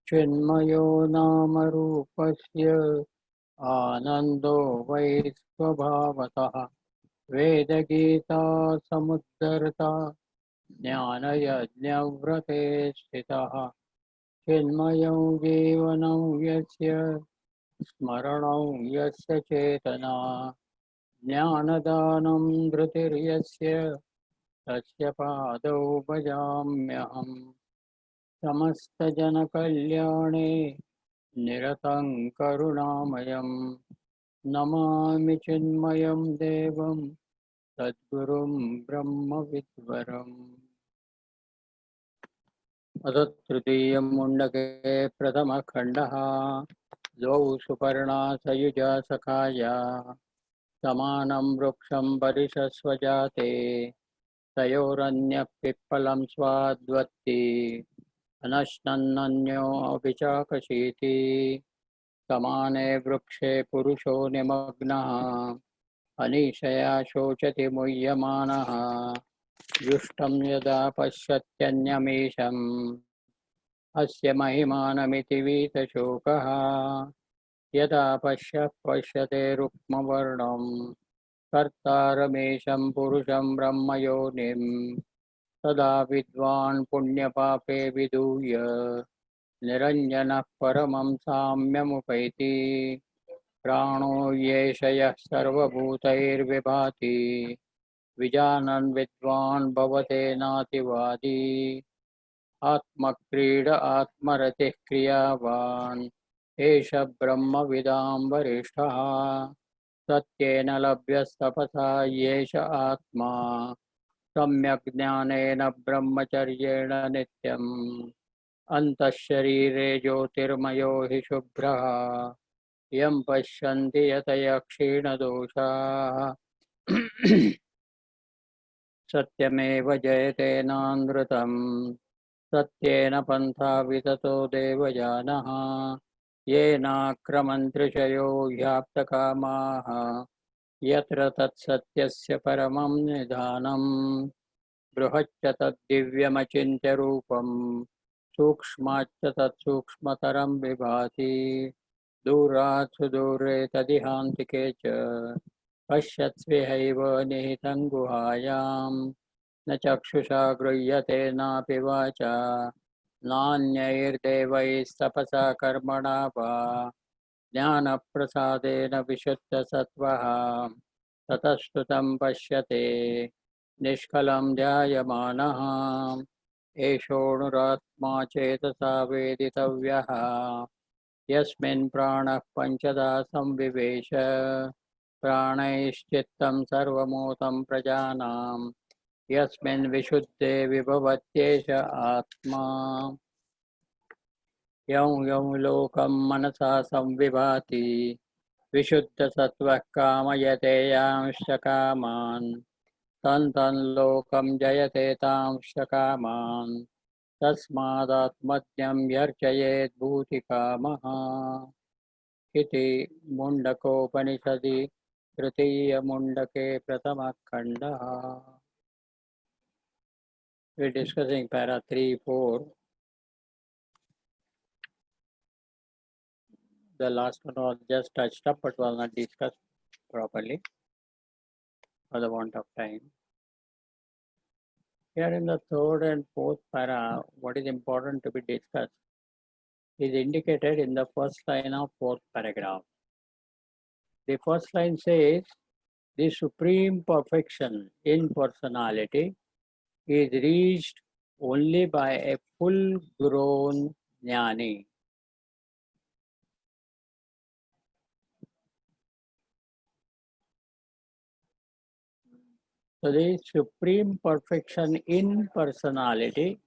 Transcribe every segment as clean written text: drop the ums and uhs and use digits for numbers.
चिन्मयो नाम रूपस्य आनन्दो वै स्वभावतः वेदगीता समुद्धरता ज्ञानयज्ञव्रते स्थितः चिन्मयं जीवनं यस्य स्मरणं यस्य चेतना ज्ञानदानं धृतिर्यस्य तस्य पादौ भजाम्यहम् समस्तजनकल्याणे निरतं करुणामयं नमामि चिन्मयं देवं सद्गुरुं ब्रह्मविद्वरम्। अथ तृतीयं मुण्डके प्रथमः खण्डः। द्वौ सुपर्णा सयुजा सखाया समानं वृक्षं परिशस्वजाते तयोरन्यः पिप्पलं स्वाद्वत्ति अनश्नन्नन्यो अपि चाकशीति समाने वृक्षे पुरुषो निमग्नः अनीशया शोचति मुह्यमानः जुष्टं यदा पश्यत्यन्यमीशम् अस्य महिमानमिति वीतशोकः यदा पश्यते रुक्मवर्णं कर्तारमेशं पुरुषं ब्रह्मयोनिं तदा विद्वान् पुण्यपापे विधूय निरञ्जनः परमं साम्यमुपैति प्राणो येष यः सर्वभूतैर्विभाति विजानन् विद्वान् भवतेनातिवादी आत्मक्रीड आत्मरतिः क्रियावान् एष ब्रह्मविदां वरिष्ठः सत्येन लभ्यस्तपसा येष आत्मा सम्यक् ज्ञानेन ब्रह्मचर्येण नित्यम् अन्तःशरीरे ज्योतिर्मयो हि शुभ्रः यं पश्यन्ति यतयः क्षीणदोषाः सत्यमेव जयतेनानृतं सत्येन पन्था विततो देवयानः येनाक्रमन्त्रिषयो ह्याप्तकामाः यत्र तत्सत्यस्य परमं निधानम् बृहच्च तद्दिव्यमचिन्त्यरूपं सूक्ष्माच्च तत्सूक्ष्मतरं विभाति दूरात् सुदूरे तदिहान्तिके च पश्यत्स्विहैव निहितं गुहायां न चक्षुषा गृह्यते नापि वाचा नान्यैर्देवैस्तपसा कर्मणा वा ज्ञानप्रसादेन विशुद्धसत्त्वः ततस्तु तं पश्यते निष्कलं ध्यायमानः एषोऽणुरात्मा चेतसा वेदितव्यः यस्मिन् प्राणः पञ्चधा संविवेश प्राणैश्चित्तं सर्वमूतं प्रजानां यस्मिन् विशुद्धे विभवत्येष आत्मा यं यं लोकं मनसा संविभाति विशुद्धसत्त्वः कामयते यांश्च कामान् तं तं लोकं जयते तांश्च कामान् तस्मादात्मज्ञं ह्यर्चयेत् भूतिकामः इति मुण्डकोपनिषदि तृतीयमुण्डके प्रथमः खण्डः। We are discussing para 3, 4. The last one was just touched up but was not discussed properly for the want of time. Here in the third and fourth para, what is important to be discussed is indicated in the first line of fourth paragraph. The first line says, the supreme perfection in personality is reached only by a full-grown jnani. So the supreme perfection in personality,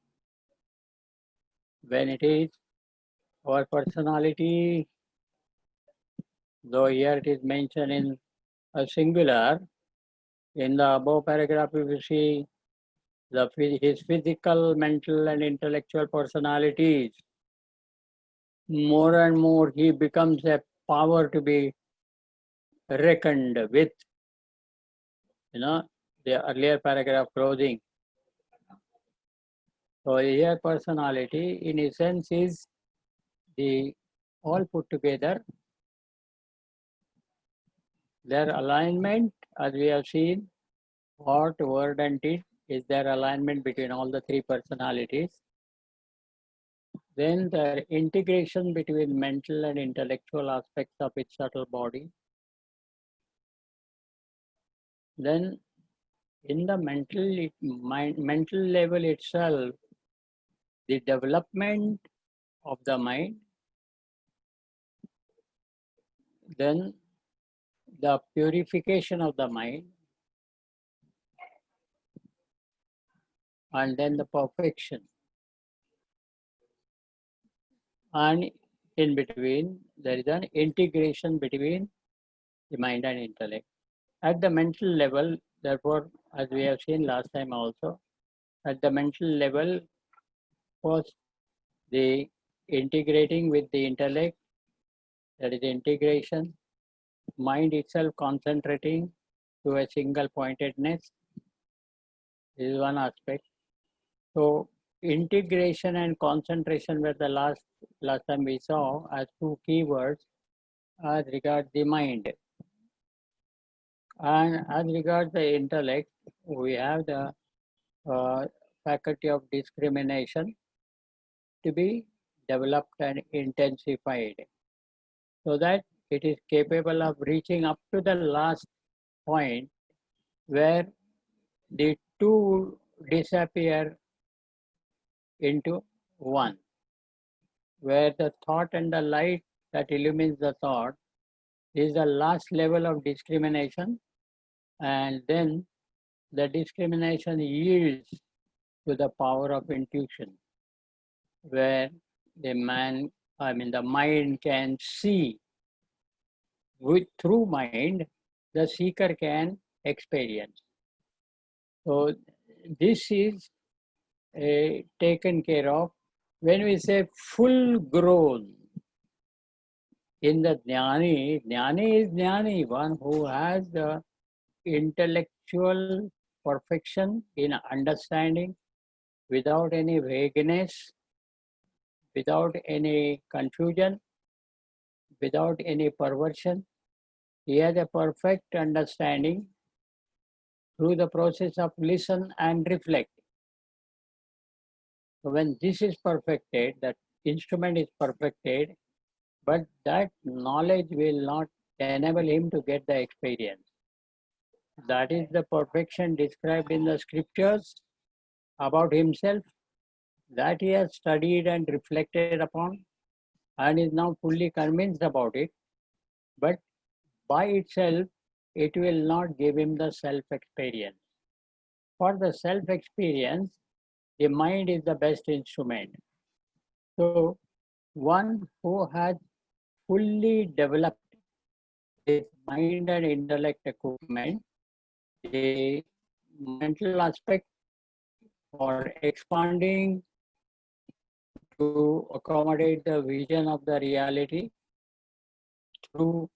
when it is our personality, though here it is mentioned in a singular, in the above paragraph if you see his physical, mental and intellectual personalities, more and more he becomes a power to be reckoned with. The earlier paragraph closing. So here personality in essence is the all put together, their alignment, as we have seen, thought, word and deed is their alignment between all the three personalities. Then their integration between mental and intellectual aspects of its subtle body. Then in the mental level itself, the development of the mind, then the purification of the mind, and then the perfection. And in between, there is an integration between the mind and intellect. At the mental level, therefore, as we have seen last time also, at the mental level, first the integrating with the intellect, that is integration, mind itself concentrating to a single pointedness, this is one aspect. So integration and concentration were the last time we saw as two keywords as regards the mind. And as regards the intellect, we have the faculty of discrimination to be developed and intensified so that it is capable of reaching up to the last point where the two disappear into one, where the thought and the light that illumines the thought is the last level of discrimination, and then the discrimination yields to the power of intuition, where the mind can see through mind, the seeker can experience. So this is taken care of when we say full grown. In the Jnani, Jnani is Jnani, one who has the intellectual perfection in understanding without any vagueness, without any confusion, without any perversion. He has a perfect understanding through the process of listen and reflect. So when this is perfected, that instrument is perfected, but that knowledge will not enable him to get the experience. That is the perfection described in the scriptures about himself, that he has studied and reflected upon and is now fully convinced about it. But by itself, it will not give him the self-experience. For the self-experience, the mind is the best instrument. So one who has fully developed his mind and intellect equipment, the mental aspect for expanding to accommodate the vision of the reality through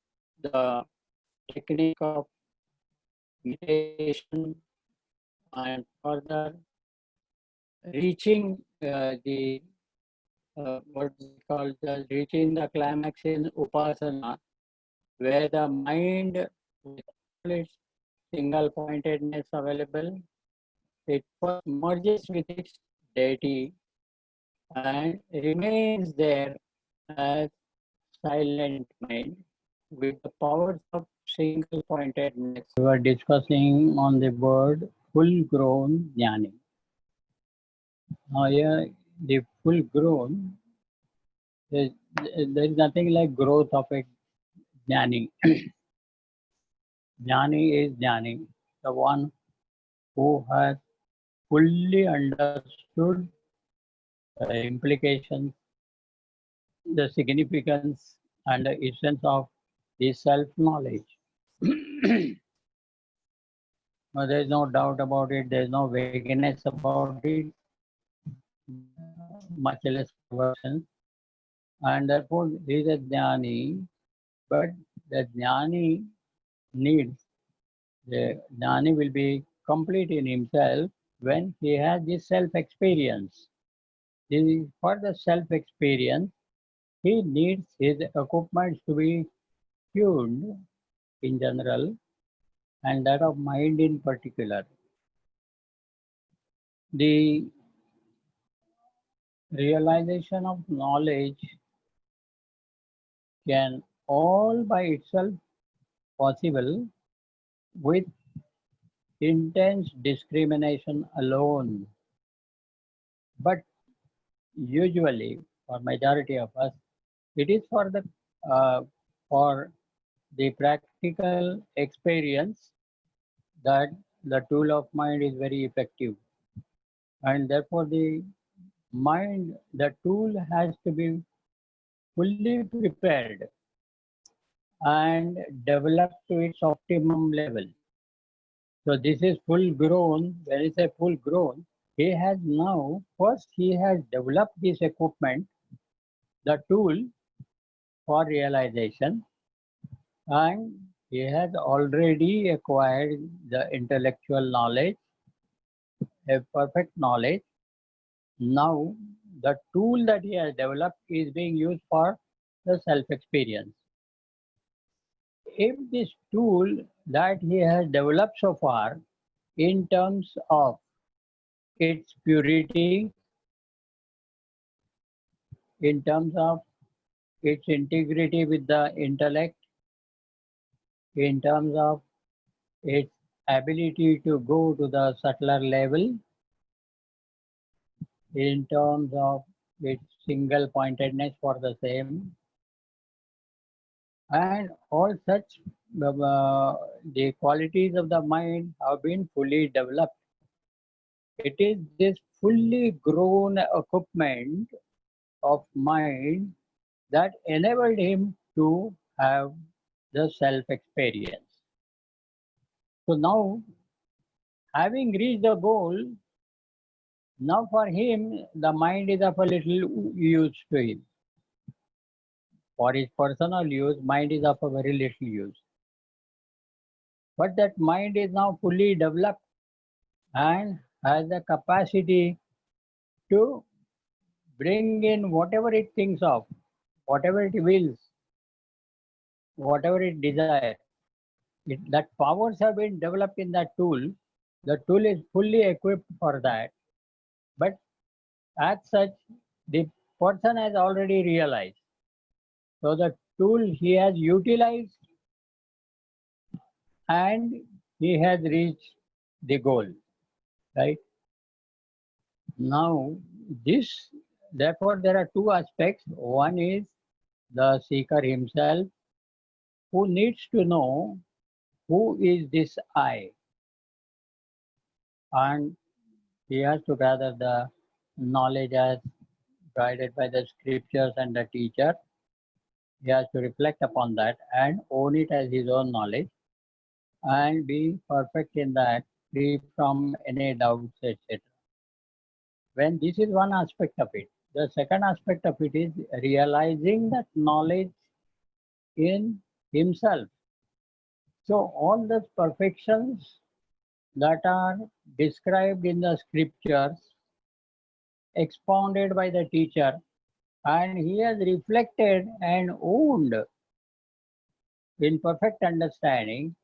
the technique of meditation and further reaching what we call reaching the climax in upasana, where the mind with its single pointedness available, it first merges with its deity and remains there as silent mind with the powers of single pointedness. We were discussing on the word full grown jnani. Now here the full grown, there is nothing like growth of a jnani. Jnani is jnani, the one who has fully understood the implications, the significance and the essence of the self-knowledge. Well, there is no doubt about it, there is no vagueness about it, much less perversion. And therefore, he is a jnani, but the jnani needs, the jnani will be complete in himself when he has this self-experience. For the self-experience, he needs his equipment to be tuned in general and that of mind in particular. The realization of knowledge can all by itself possible with intense discrimination alone. But usually, for majority of us, it is uh, for the practical experience that the tool of mind is very effective, and therefore the tool has to be fully prepared and developed to its optimum level. So this is full grown. When I say full grown, he has now, first he has developed this equipment, the tool for realization, and he has already acquired the intellectual knowledge, a perfect knowledge. Now the tool that he has developed is being used for the self-experience. If this tool that he has developed so far in terms of its purity, in terms of its integrity with the intellect, in terms of its ability to go to the subtler level, in terms of its single pointedness for the same, and all such the qualities of the mind have been fully developed. It is this fully grown equipment of mind that enabled him to have the self-experience. So now, having reached the goal, now for him, the mind is of a little use to him. For his personal use, mind is of a very little use. But that mind is now fully developed and has the capacity to bring in whatever it thinks of, whatever it wills, whatever it desires. That powers have been developed in that tool. The tool is fully equipped for that. But as such, the person has already realized. So the tool he has utilized and he has reached the goal, right? Now, therefore, there are two aspects. One is the seeker himself who needs to know who is this I, and he has to gather the knowledge as guided by the scriptures and the teacher. He has to reflect upon that and own it as his own knowledge and be perfect in that, free from any doubts, etc. When this is one aspect of it, the second aspect of it is realizing that knowledge in himself. So all those perfections that are described in the scriptures, expounded by the teacher, and he has reflected and owned in perfect understanding,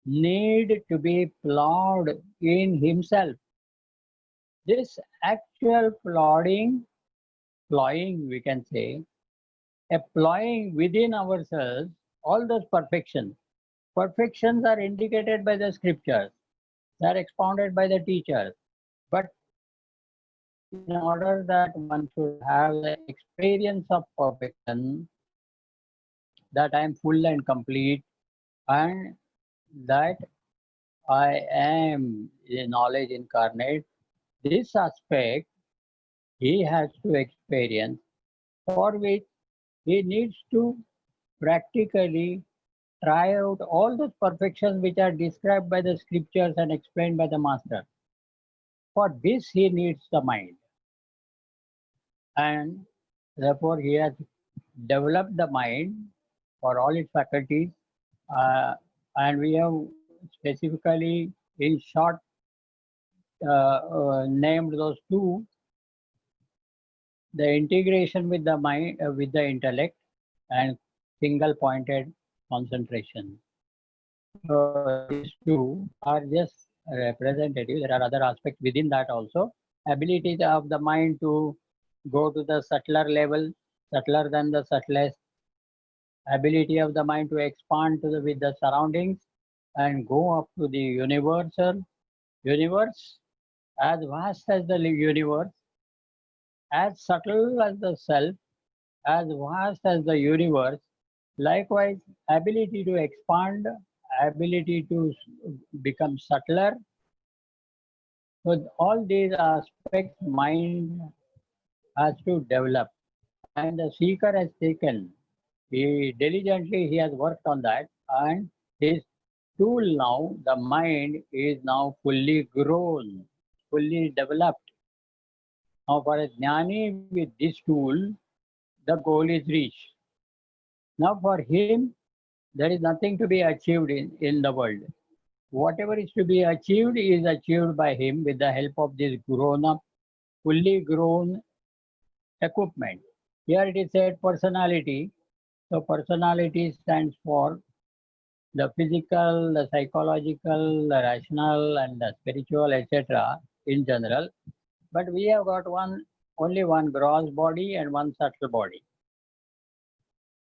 need to be plowed in himself. This actual plowing we can say, applying within ourselves all those perfections. Perfections are indicated by the scriptures, they are expounded by the teachers. But in order that one should have the experience of perfection, that I am full and complete, and that I am the knowledge incarnate, this aspect he has to experience, for which he needs to practically try out all those perfections which are described by the scriptures and explained by the master. For this he needs the mind. And therefore he has developed the mind for all its faculties. And we have specifically in short named those two. the integration with the mind, with the intellect, and single pointed concentration. So these two are just representative. There are other aspects within that also. Ability of the mind to go to the subtler level, subtler than the subtlest. Ability of the mind to expand to with the surroundings and go up to the universal universe, as vast as the universe, as subtle as the self, as vast as the universe. Likewise, ability to expand, ability to become subtler. So all these aspects mind has to develop, and the seeker has taken. He diligently he has worked on that, and his tool now, the mind is now fully grown, fully developed. Now for a jnani with this tool, the goal is reached. Now for him, there is nothing to be achieved in the world. Whatever is to be achieved is achieved by him with the help of this grown up, fully grown equipment. Here it is said personality. So personality stands for the physical, the psychological, the rational, and the spiritual, etc. in general. But we have got only one gross body and one subtle body.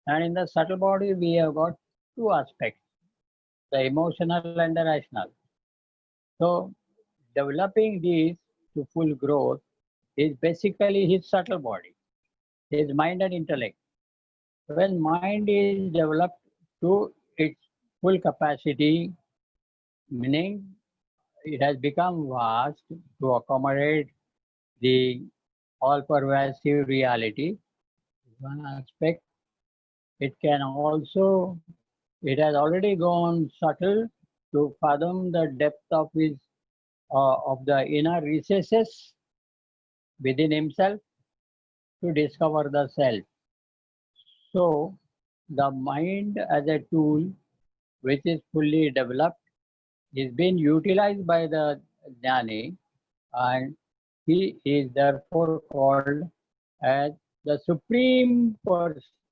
And in the subtle body, we have got two aspects, the emotional and the rational. So developing these to full growth is basically his subtle body, his mind and intellect. When mind is developed to its full capacity, meaning it has become vast to accommodate the all-pervasive reality, one aspect. It can also, it has already gone subtle to fathom the depth of the inner recesses within himself to discover the self. So the mind as a tool which is fully developed is being utilized by the jnani, and he is therefore called as the supreme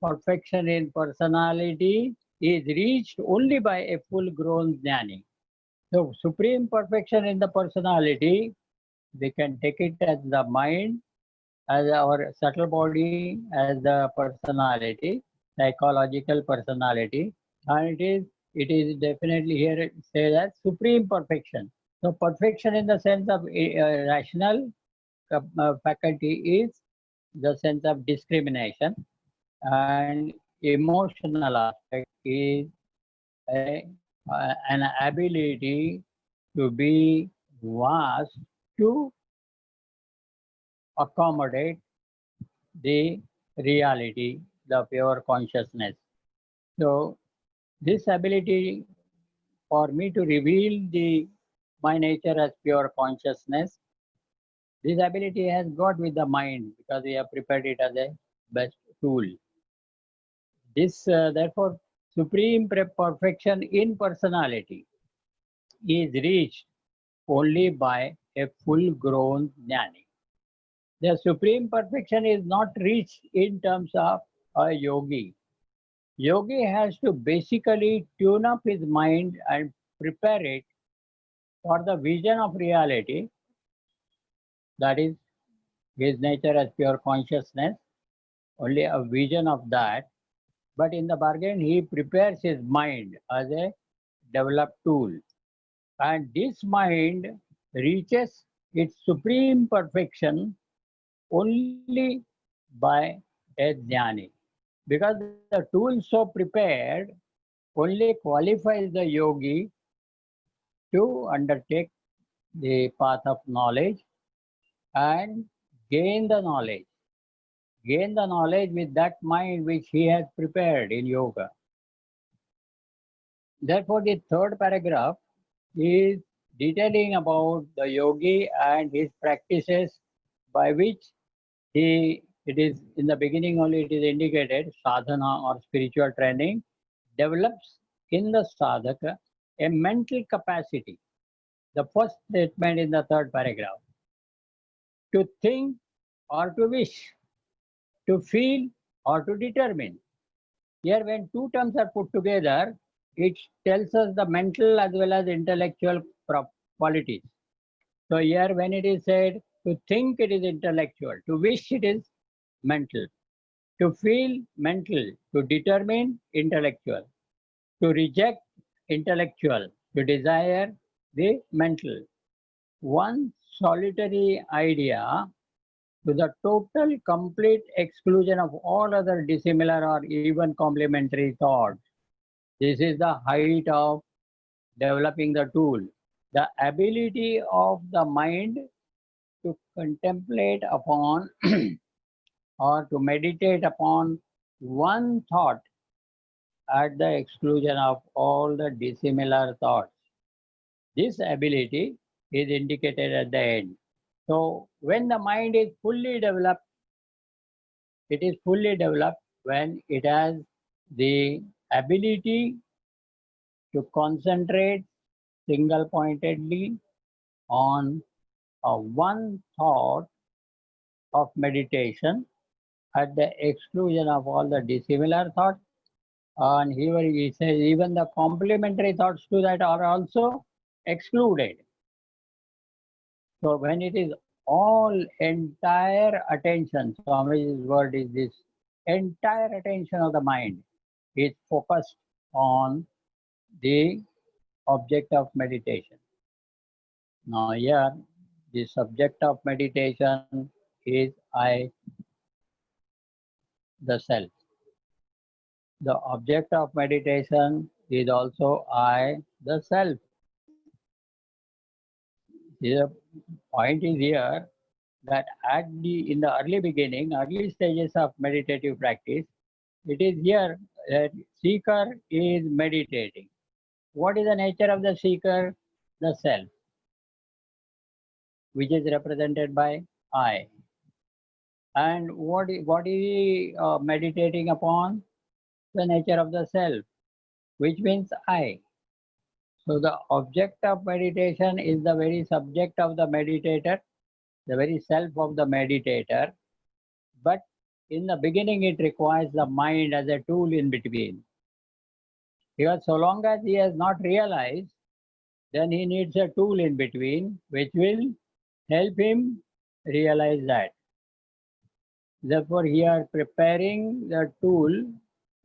perfection in personality is reached only by a full grown jnani. So supreme perfection in the personality, we can take it as the mind, as our subtle body, as the personality, psychological personality, and it is definitely here it says as supreme perfection. So perfection in the sense of rational faculty is the sense of discrimination, and emotional aspect is a, an ability to be vast to accommodate the reality, the pure consciousness. So this ability for me to reveal my nature as pure consciousness, this ability has got with the mind because we have prepared it as a best tool. This therefore supreme perfection in personality is reached only by a full grown jnani. The supreme perfection is not reached in terms of a yogi. Yogi has to basically tune up his mind and prepare it for the vision of reality, that is his nature as pure consciousness, only a vision of that. But in the bargain, he prepares his mind as a developed tool. And this mind reaches its supreme perfection only by a jnani. Because the tool so prepared only qualifies the yogi to undertake the path of knowledge and gain the knowledge. Gain the knowledge with that mind which he has prepared in yoga. Therefore, the third paragraph is detailing about the yogi and his practices by which it is in the beginning only it is indicated sadhana or spiritual training develops in the sadhaka a mental capacity. The first statement in the third paragraph, to think or to wish. to feel or to determine. Here, when two terms are put together, it tells us the mental as well as intellectual qualities. So here, when it is said to think, it is intellectual. To wish, it is mental. To feel, mental. To determine, intellectual. To reject, intellectual. To desire, the mental. One solitary idea to the total complete exclusion of all other dissimilar or even complementary thoughts. This is the height of developing the tool. The ability of the mind to contemplate upon or to meditate upon one thought at the exclusion of all the dissimilar thoughts. This ability is indicated at the end. So when the mind is fully developed, it is fully developed when it has the ability to concentrate single pointedly on one thought of meditation at the exclusion of all the dissimilar thoughts. And here he says even the complementary thoughts to that are also excluded. So when it is all entire attention, Swamiji's word is this, entire attention of the mind is focused on the object of meditation. Now here, the subject of meditation is I, the self. The object of meditation is also I, the self. The point is here that in the early beginning, early stages of meditative practice, it is here that seeker is meditating. What is the nature of the seeker? The self, which is represented by I. And what is he meditating upon? The nature of the self, which means I. So the object of meditation is the very subject of the meditator, the very self of the meditator. But in the beginning, it requires the mind as a tool in between. Because so long as he has not realized, then he needs a tool in between which will help him realize that. Therefore, he is preparing the tool,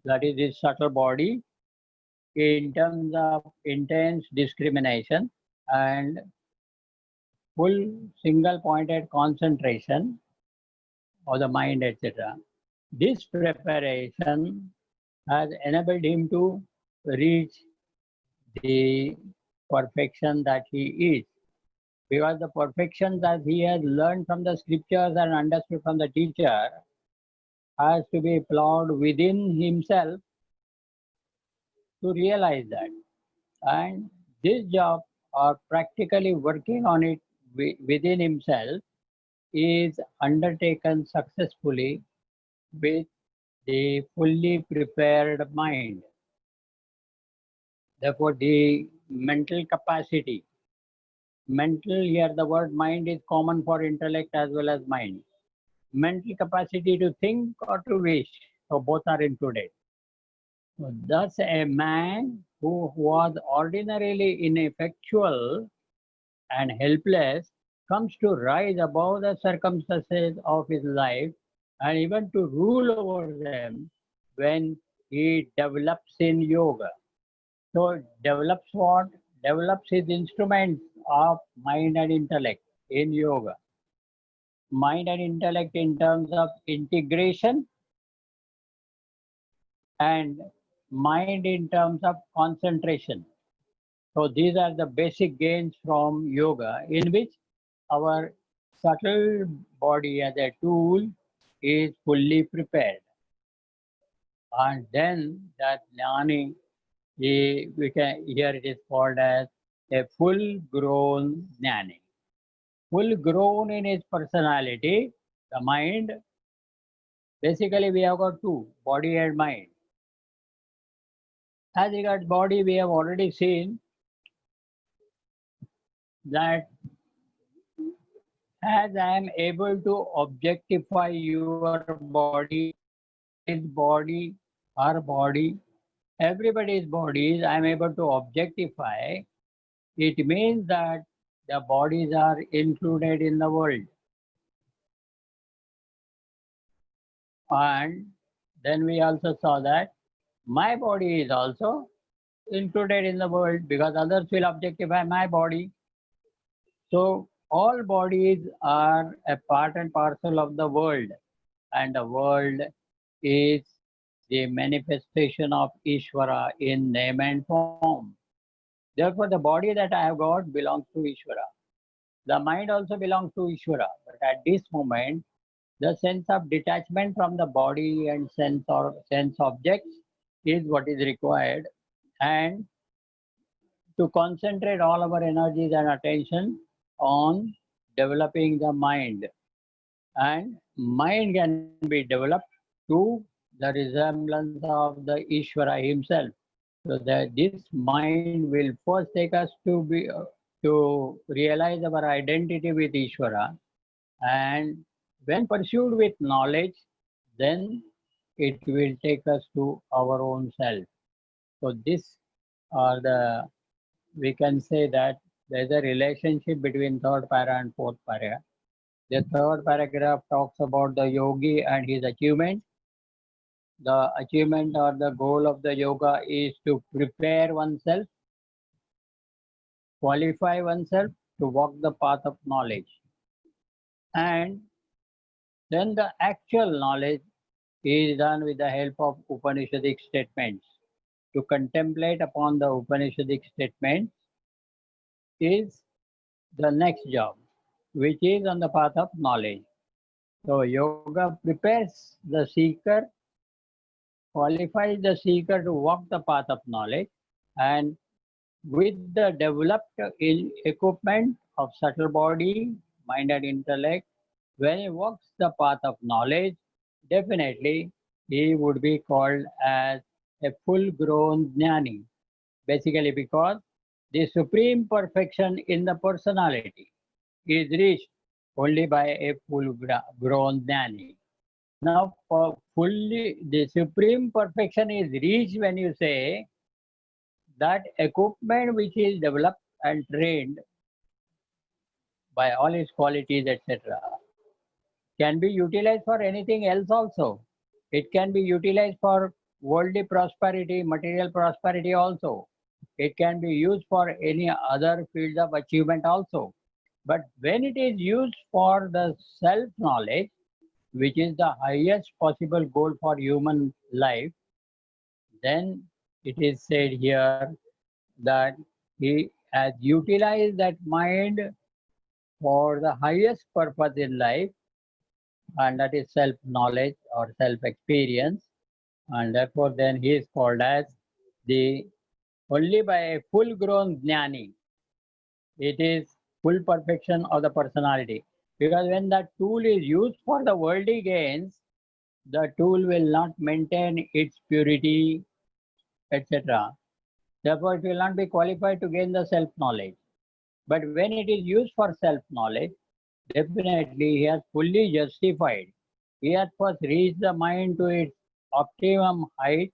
that is his subtle body, in terms of intense discrimination and full single pointed concentration of the mind, etc. This preparation has enabled him to reach the perfection that he is. Because the perfection that he has learned from the scriptures and understood from the teacher has to be plowed within himself to realize that. And this job, or practically working on it within himself, is undertaken successfully with the fully prepared mind. Therefore, the mental capacity, mental here, the word mind is common for intellect as well as mind. Mental capacity to think or to wish, so both are included. So thus, a man who was ordinarily ineffectual and helpless comes to rise above the circumstances of his life and even to rule over them when he develops in yoga. So develops what? Develops his instruments of mind and intellect in yoga. Mind and intellect in terms of integration and mind in terms of concentration. So these are the basic gains from yoga, in which our subtle body as a tool is fully prepared. And then that jnani, here it is called as a full-grown jnani. Full-grown in his personality, the mind. Basically, we have got two, body and mind. As regards body, we have already seen that as I am able to objectify your body, his body, her body, everybody's bodies, I am able to objectify, it means that the bodies are included in the world. And then we also saw that my body is also included in the world because others will objectify my body. So all bodies are a part and parcel of the world, and the world is the manifestation of Ishvara in name and form. Therefore, the body that I have got belongs to Ishvara. The mind also belongs to Ishvara. But at this moment, the sense of detachment from the body and sense or sense objects is what is required, and to concentrate all our energies and attention on developing the mind. And mind can be developed to the resemblance of the Ishvara himself. So that this mind will first take us to realize our identity with Ishvara, and when pursued with knowledge, then it will take us to our own self. So this are the, we can say that there's a relationship between third para and fourth para. The third paragraph talks about the yogi and his achievement. The achievement or the goal of the yoga is to prepare oneself, qualify oneself to walk the path of knowledge. And then the actual knowledge is done with the help of Upanishadic statements. To contemplate upon the Upanishadic statements is the next job, which is on the path of knowledge. So yoga prepares the seeker, qualifies the seeker to walk the path of knowledge, and with the developed equipment of subtle body, mind and intellect, when he walks the path of knowledge, definitely he would be called as a full-grown jnani. Basically because the supreme perfection in the personality is reached only by a full-grown jnani. Now, the supreme perfection is reached when you say that equipment which is developed and trained by all its qualities, etc., can be utilized for anything else also. It can be utilized for worldly prosperity, material prosperity also. It can be used for any other fields of achievement also. But when it is used for the self-knowledge, which is the highest possible goal for human life, then it is said here that he has utilized that mind for the highest purpose in life, and that is self-knowledge or self-experience. And therefore then he is called as the only by a full-grown jnani. It is full perfection of the personality. Because when that tool is used for the worldly gains, the tool will not maintain its purity, etc. Therefore, it will not be qualified to gain the self-knowledge. But when it is used for self-knowledge, definitely he has fully justified. He has first reached the mind to its optimum height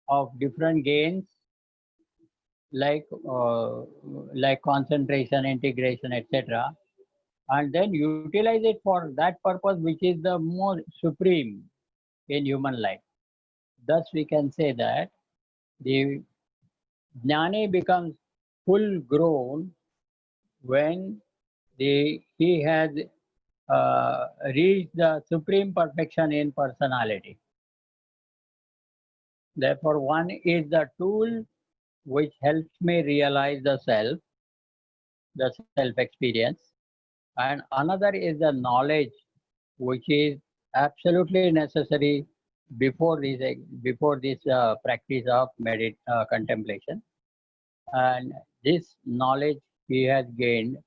of different gains like concentration, integration, etc., and then utilize it for that purpose which is the more supreme in human life. Thus, we can say that the jnani becomes full grown when he has reached the supreme perfection in personality. Therefore, one is the tool which helps me realize the self-experience, and another is the knowledge which is absolutely necessary before this practice of contemplation. And this knowledge he has gained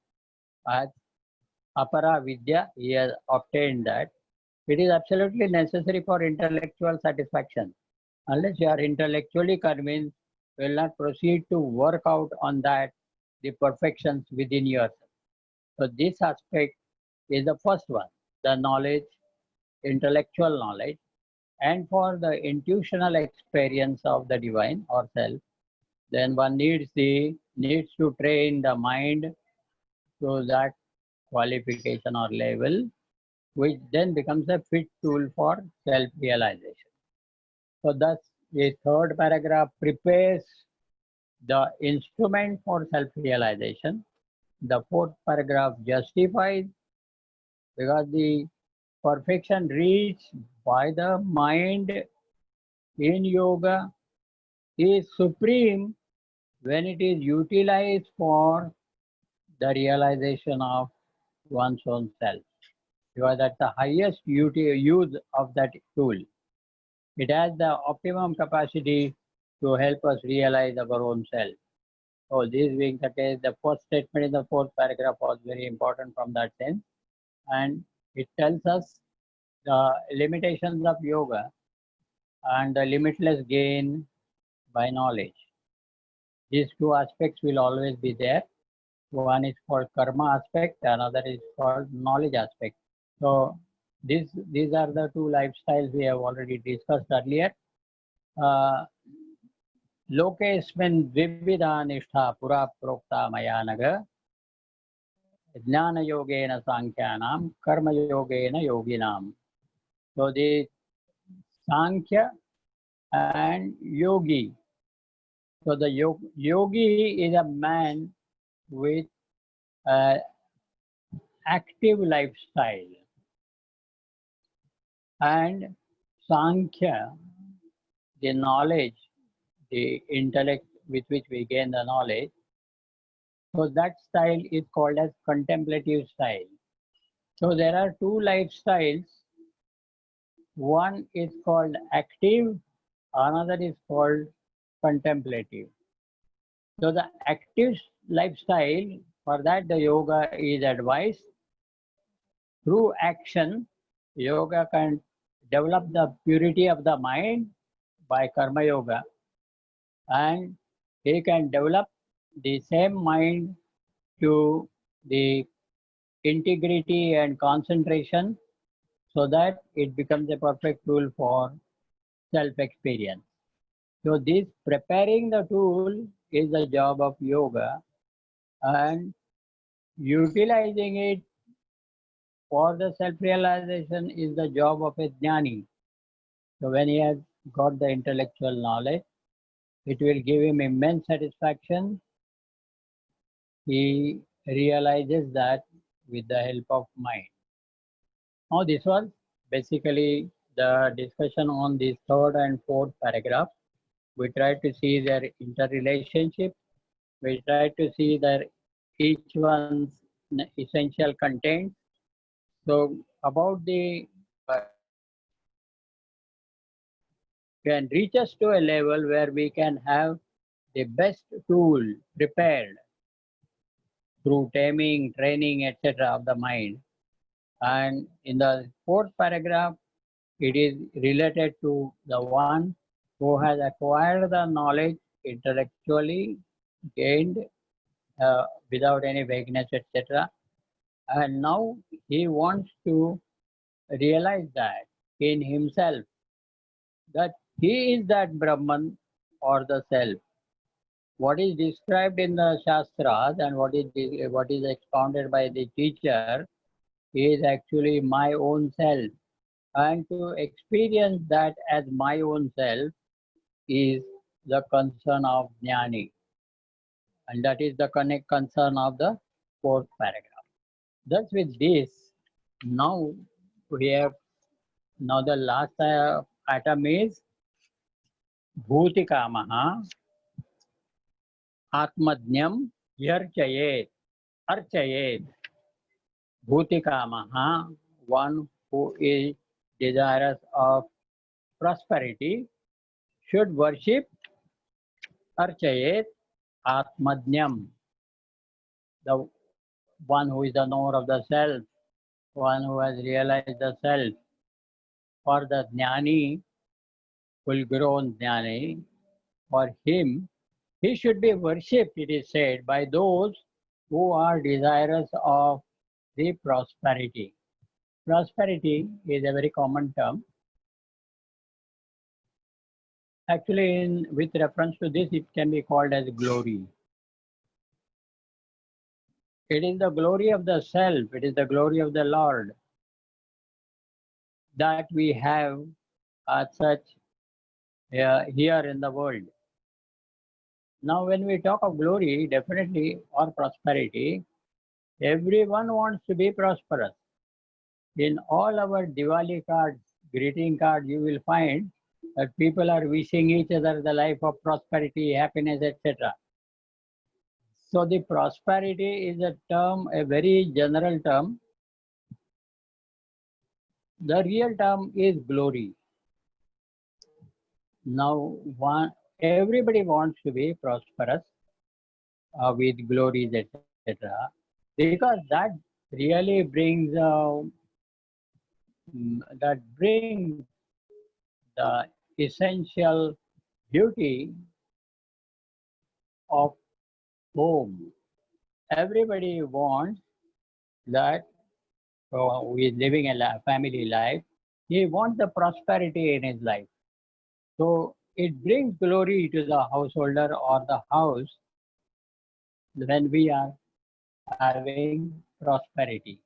as apara vidya, he has obtained that. It is absolutely necessary for intellectual satisfaction. Unless you are intellectually convinced, you will not proceed to work out on that the perfections within yourself. So this aspect is the first one, the knowledge, intellectual knowledge, and for the intuitional experience of the divine or self, then one needs to train the mind to that qualification or level, which then becomes a fit tool for self-realization. So thus the third paragraph prepares the instrument for self-realization. The fourth paragraph justifies, because the perfection reached by the mind in yoga is supreme when it is utilized for the realization of one's own self. Because that's the highest use of that tool. It has the optimum capacity to help us realize our own self. So this being the case, the first statement in the fourth paragraph was very important from that sense. And it tells us the limitations of yoga and the limitless gain by knowledge. These two aspects will always be there. One is called karma aspect, another is called knowledge aspect. So these are the two lifestyles we have already discussed earlier. Lokesmin dvibhida nishtha pura prokta maya naga jnana yogena sankhyanam karma yogena yoginam. So the Sankhya and Yogi. So the yogi is a man with active lifestyle, and Sankhya, the knowledge, the intellect with which we gain the knowledge. So that style is called as contemplative style. So there are two lifestyles. One is called active, another is called contemplative. So the active lifestyle, for that the yoga is advised. Through action, yoga can develop the purity of the mind by karma yoga, and he can develop the same mind to the integrity and concentration, so that it becomes a perfect tool for self-experience. So this preparing the tool is the job of yoga, and utilizing it for the self-realization is the job of a jnani. So when he has got the intellectual knowledge, it will give him immense satisfaction. He realizes that with the help of mind. Now this was basically the discussion on this third and fourth paragraph. We tried to see their interrelationship. We tried to see their each one's essential content. So about the can reach us to a level where we can have the best tool prepared through taming, training, etc. of the mind. And in the fourth paragraph, it is related to the one who has acquired the knowledge intellectually, gained without any vagueness, etc. And now he wants to realize that in himself, that he is that Brahman or the self. What is described in the Shastras and what is expounded by the teacher is actually my own self. And to experience that as my own self is the concern of Jnani. And that is the concern of the fourth paragraph. Thus with this, now we have, now the last item is Bhutikamaha Atmadnyam Yarchayet Archayet. Bhutikamaha, one who is desirous of prosperity, should worship Archayet Atmadnyam, the one who is the knower of the self, one who has realized the self. For the Jnani, full grown Jnani, for him, he should be worshipped, it is said, by those who are desirous of the prosperity. Prosperity is a very common term. Actually, with reference to this, it can be called as glory. It is the glory of the self, it is the glory of the Lord that we have as such here in the world. Now, when we talk of glory, definitely, or prosperity, everyone wants to be prosperous. In all our Diwali cards, greeting cards, you will find that people are wishing each other the life of prosperity, happiness, etc. So the prosperity is a term, a very general term. The real term is glory. Now, everybody wants to be prosperous with glories, etc. Because that really brings the essential beauty of home. Everybody wants that who is living a family life, he wants the prosperity in his life. So it brings glory to the householder or the house when we are having prosperity.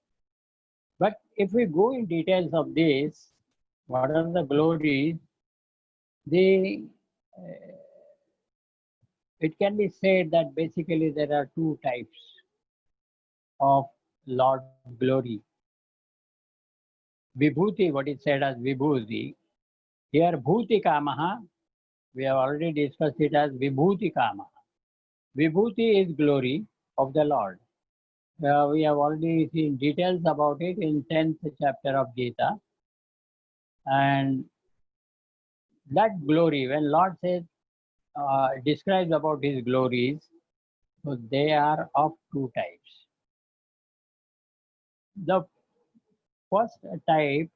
But if we go in details of this, what are the glories? The it can be said that basically there are two types of Lord's glory. Vibhuti, what is said as Vibhuti. Here, Bhuti Kamaha, we have already discussed it as Vibhuti Kamaha. Vibhuti is glory of the Lord. We have already seen details about it in 10th chapter of Gita. And that glory, when Lord says, describes about his glories, so they are of two types. The first type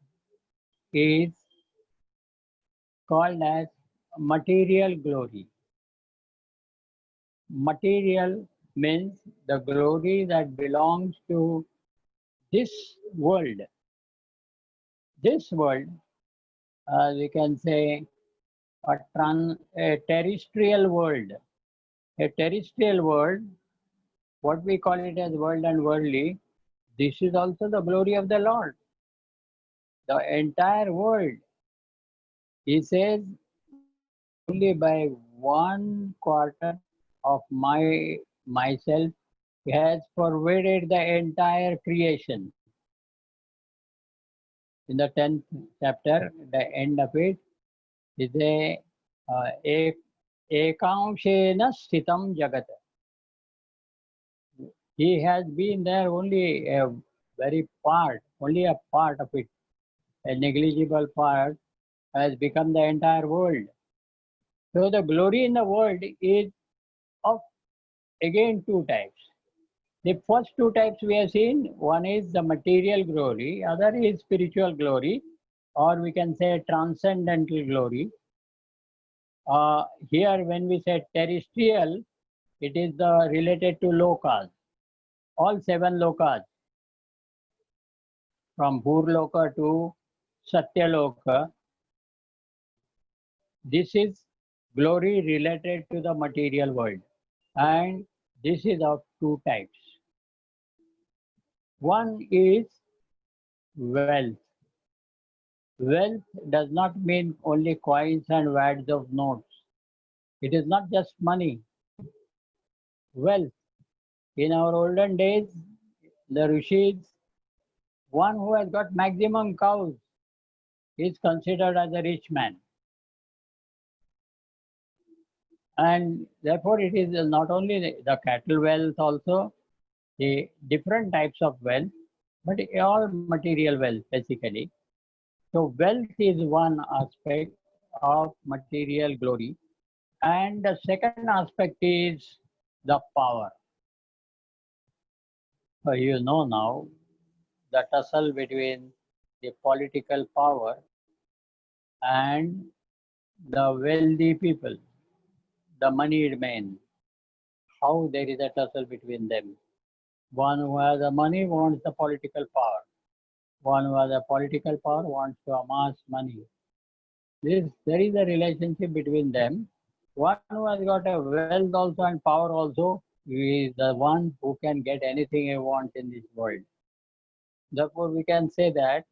is called as material glory. Material means the glory that belongs to this world. This world, we can say, a terrestrial world. A terrestrial world, what we call it as world and worldly, this is also the glory of the Lord. The entire world, he says, only by 1/4 of myself has pervaded the entire creation. In the 10th chapter, the end of it is ekamshena sthitam jagat. He has been there only a very part, only a part of it, a negligible part has become the entire world. So the glory in the world is of again two types. The first two types we have seen, one is the material glory, other is spiritual glory, or we can say transcendental glory. Here when we say terrestrial, it is related to lokas, all 7 lokas, from Bhurloka to Satyaloka. This is glory related to the material world, and this is of two types. One is wealth. Wealth does not mean only coins and wads of notes. It is not just money. Wealth. In our olden days, the rishis, one who has got maximum cows is considered as a rich man. And therefore, it is not only the cattle wealth also, the different types of wealth, but all material wealth basically. So wealth is one aspect of material glory. And the second aspect is the power. You know now the tussle between the political power and the wealthy people, the moneyed men, how there is a tussle between them. One who has the money wants the political power. One who has the political power wants to amass money. There is a relationship between them. One who has got a wealth also and power also is the one who can get anything he wants in this world. Therefore, we can say that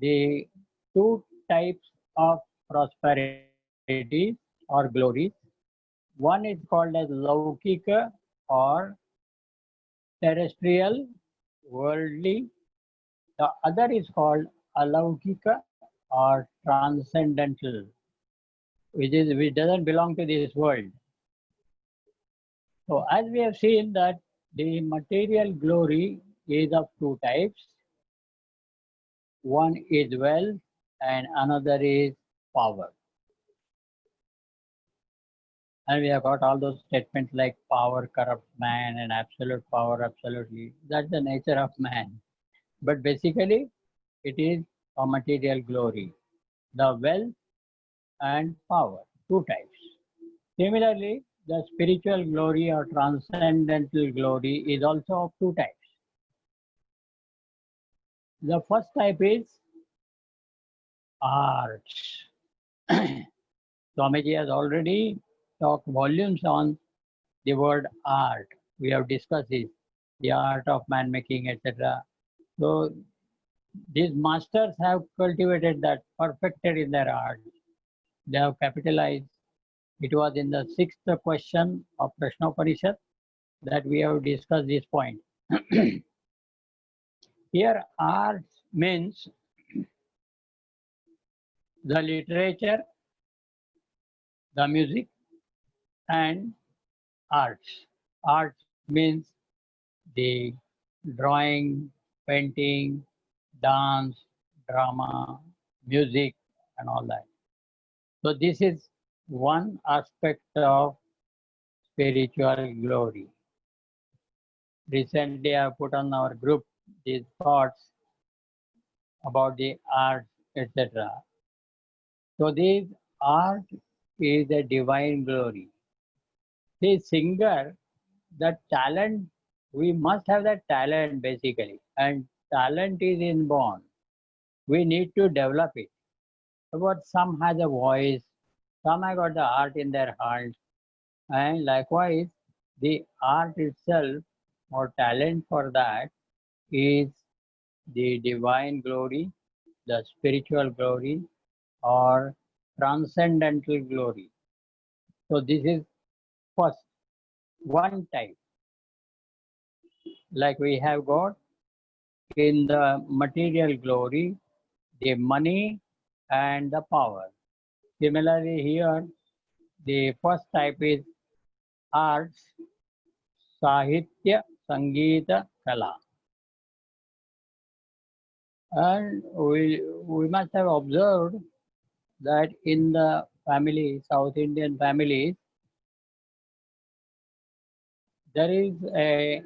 the two types of prosperity or glories, one is called as Laukika or terrestrial, worldly. The other is called Alaukika or transcendental, which doesn't belong to this world. So as we have seen that the material glory is of two types. One is wealth and another is power. And we have got all those statements like power corrupts man and absolute power absolutely. That's the nature of man. But basically, it is a material glory, the wealth and power, two types. Similarly, the spiritual glory or transcendental glory is also of two types. The first type is arts. Swamiji has already talked volumes on the word art. We have discussed it, the art of man making, etc. So these masters have cultivated that, perfected in their art. They have capitalized. It was in the sixth question of Prashnoparishad that we have discussed this point. Here, arts means the literature, the music, and arts. Arts means the drawing, painting, dance, drama, music, and all that. So this is one aspect of spiritual glory. Recently, I put on our group these thoughts about the arts, etc. So this art is a divine glory. The singer, the talent, we must have that talent basically, and talent is inborn. We need to develop it. But some has a voice, some have got the art in their heart, and likewise, the art itself or talent for that is the divine glory, the spiritual glory, or transcendental glory. So this is first one type. Like we have got in the material glory, the money and the power. Similarly, here the first type is arts, Sahitya, Sangeeta, Kala. And we must have observed that in the family, South Indian families, there is a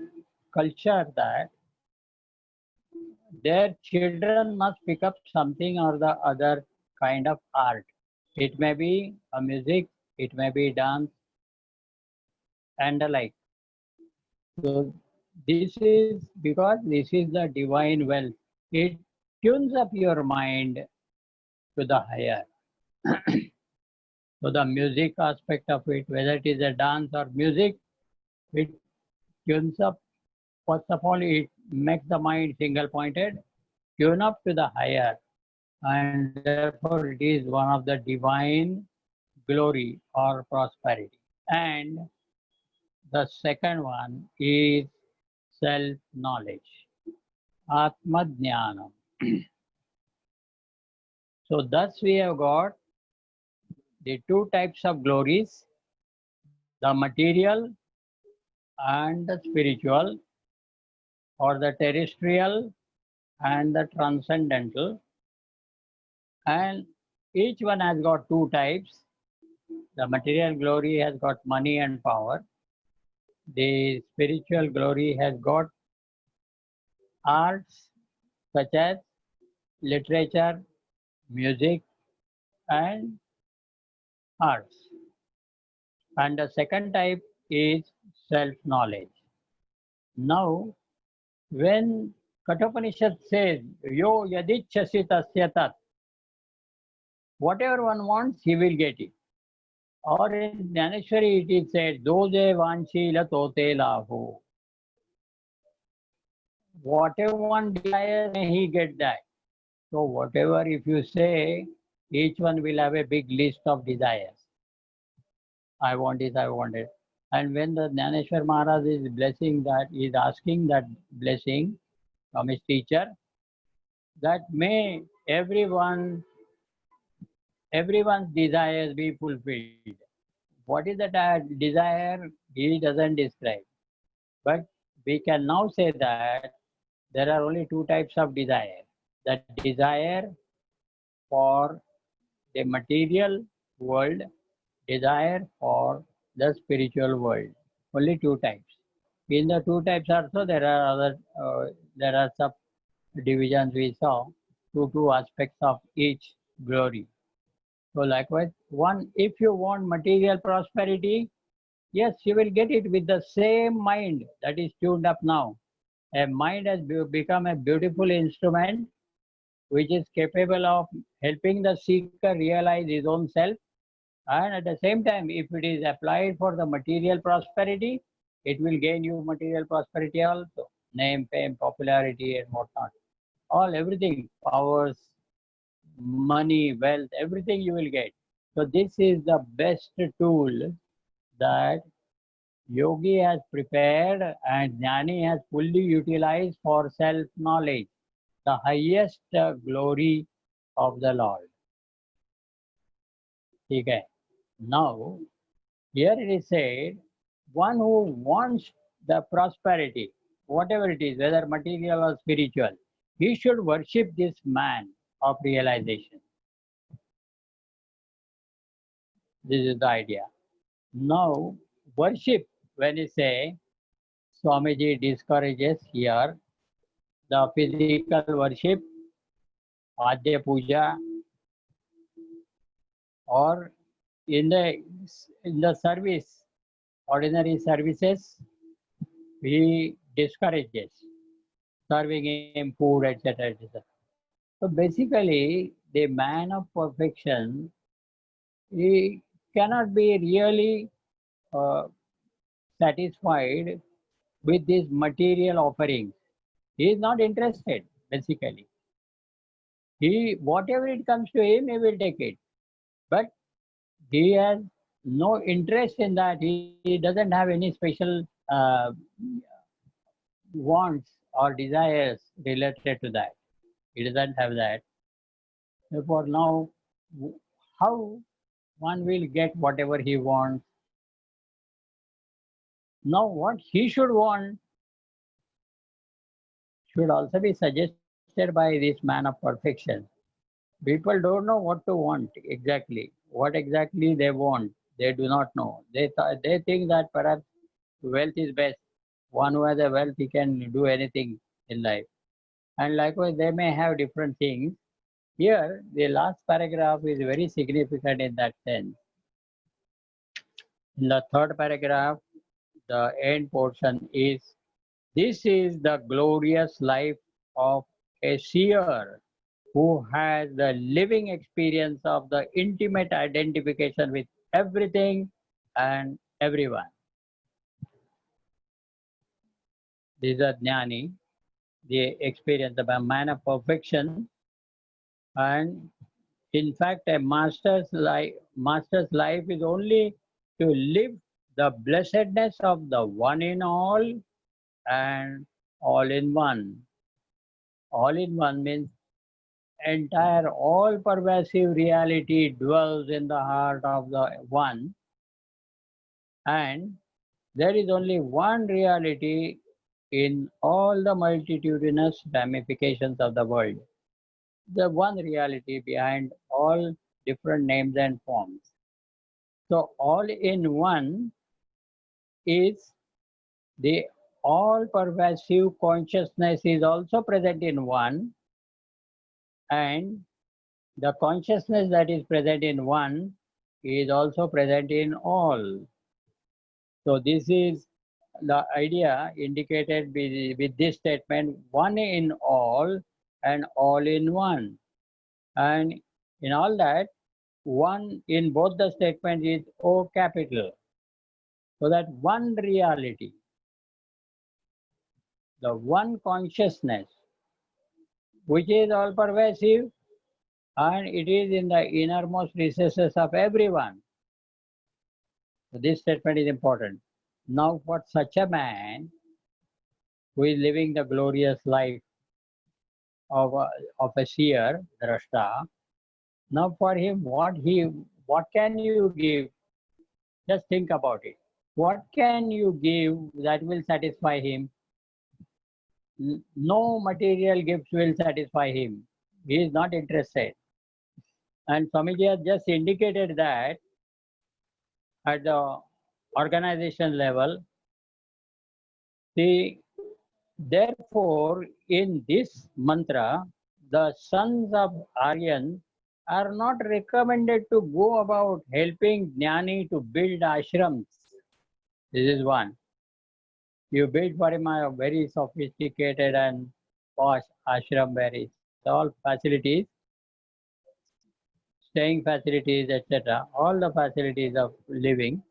culture that their children must pick up something or the other kind of art. It may be a music, it may be dance, and the like. So this is because this is the divine wealth. It tunes up your mind to the higher. So the music aspect of it, whether it is a dance or music, it tunes up. First of all, it makes the mind single pointed, tune up to the higher, and therefore it is one of the divine glory or prosperity. And the second one is self-knowledge, Atma Jnanam. So thus we have got the two types of glories, the material and the spiritual, or the terrestrial and the transcendental. And each one has got two types. The material glory has got money and power. The spiritual glory has got arts such as literature, music, and arts. And the second type is self-knowledge. Now, When Kathopanishad says, Yo yadichasi tasya tat, whatever one wants, he will get it. Or in Dhaneshwari it is said, Doje vanshila tote lahu. Whatever one desires, may he get that. So whatever, if you say, each one will have a big list of desires. I want this, I want it. And when the Dhaneshwar Maharaj is blessing that, is asking that blessing from his teacher, that may everyone's desires be fulfilled. What is that desire? He doesn't describe. But we can now say that there are only two types of desire. The desire for the material world, desire for the spiritual world. Only two types. In the two types also there are subdivisions we saw, two aspects of each glory. So likewise, one, if you want material prosperity, yes, you will get it with the same mind that is tuned up now. A mind has become a beautiful instrument which is capable of helping the seeker realize his own self. And at the same time, if it is applied for the material prosperity, it will gain you material prosperity also. Name, fame, popularity, and whatnot. Everything, powers, money, wealth, everything you will get. So this is the best tool that Yogi has prepared and Jnani has fully utilized for self-knowledge, the highest glory of the Lord. Okay. Now, here it is said, one who wants the prosperity, whatever it is, whether material or spiritual, he should worship this man of realization. This is the idea. Now, worship, when you say, Swamiji discourages here the physical worship, Adya Puja, or in the service, ordinary services, he discourages serving him food, etc., etc. So basically, the man of perfection, he cannot be really uh, satisfied with these material offerings. He is not interested, basically. Whatever it comes to him, he will take it. But he has no interest in that. He doesn't have any special wants or desires related to that. He doesn't have that. Therefore, now, how one will get whatever he wants? Now, what he should want should also be suggested by this man of perfection. People don't know what to want exactly. What exactly they want, they do not know. They think that perhaps wealth is best. One who has a wealth, he can do anything in life. And likewise, they may have different things. Here, the last paragraph is very significant in that sense. In the third paragraph, the end portion is, this is the glorious life of a seer who has the living experience of the intimate identification with everything and everyone. This is a jnani, the experience of a man of perfection, and in fact, a master's life is only to live the blessedness of the one in all and all in one. All in one means entire all pervasive reality dwells in the heart of the one, and there is only one reality in all the multitudinous ramifications of the world. The one reality behind all different names and forms. So all in one is the all pervasive consciousness is also present in one, and the consciousness that is present in one is also present in all. So this is the idea indicated with this statement, one in all and all in one. And in all that, one in both the statements is O capital. So that one reality, the one consciousness, which is all pervasive and it is in the innermost recesses of everyone. So this statement is important. Now, for such a man who is living the glorious life of a seer, drashta, now for him, what can you give? Just think about it. What can you give that will satisfy him? No material gifts will satisfy him. He is not interested. And Swamiji has just indicated that at the organization level, see, therefore, in this mantra, the sons of Aryan are not recommended to go about helping Jnani to build ashrams. This is one. You build for him a very sophisticated and posh ashram where it's all facilities, staying facilities, etc., all the facilities of living,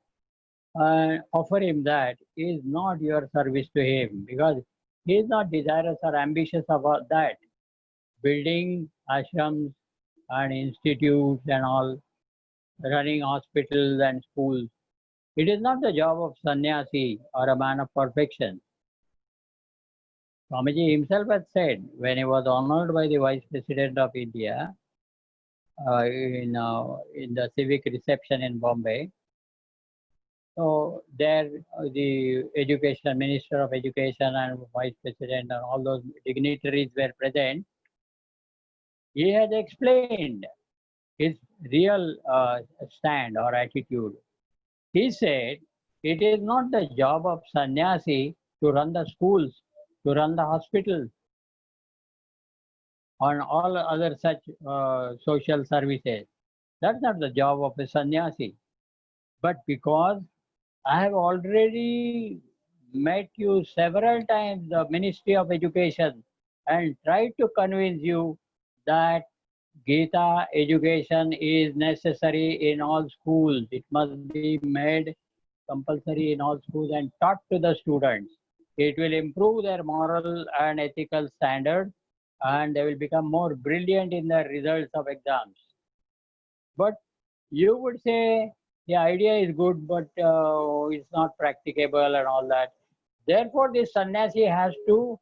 and offer him that is not your service to him because he is not desirous or ambitious about that. Building ashrams and institutes and all, running hospitals and schools. It is not the job of sannyasi or a man of perfection. Swamiji himself had said when he was honored by the Vice President of India in the civic reception in Bombay. So there, the Education Minister of Education and Vice President and all those dignitaries were present. He has explained his real stand or attitude. He said, it is not the job of sannyasi to run the schools, to run the hospitals, and all other such social services. That's not the job of a sannyasi. But because I have already met you several times, the Ministry of Education, and tried to convince you that Gita education is necessary in all schools. It must be made compulsory in all schools and taught to the students. It will improve their moral and ethical standards and they will become more brilliant in the results of exams. But you would say the idea is good, but it's not practicable and all that. Therefore, this sannyasi has to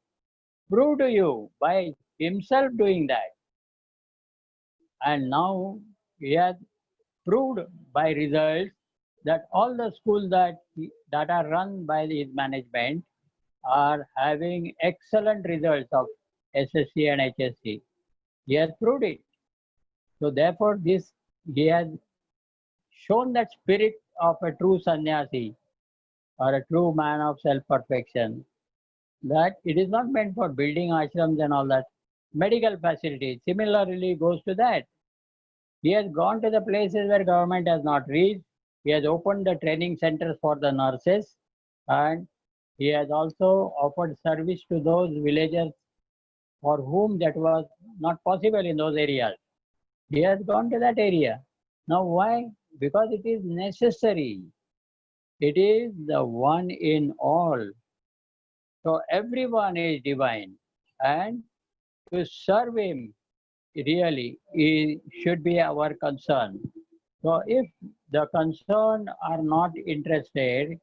prove to you by himself doing that. And now he has proved by results that all the schools that are run by his management are having excellent results of SSC and HSC. He has proved it. So therefore, he has shown that spirit of a true sannyasi or a true man of self-perfection, that it is not meant for building ashrams and all that. Medical facilities similarly goes to that. He has gone to the places where government has not reached. He has opened the training centers for the nurses and he has also offered service to those villagers for whom that was not possible in those areas. He has gone to that area. Now why? Because it is necessary. It is the one in all. So everyone is divine and to serve him really should be our concern. So if the concerned are not interested,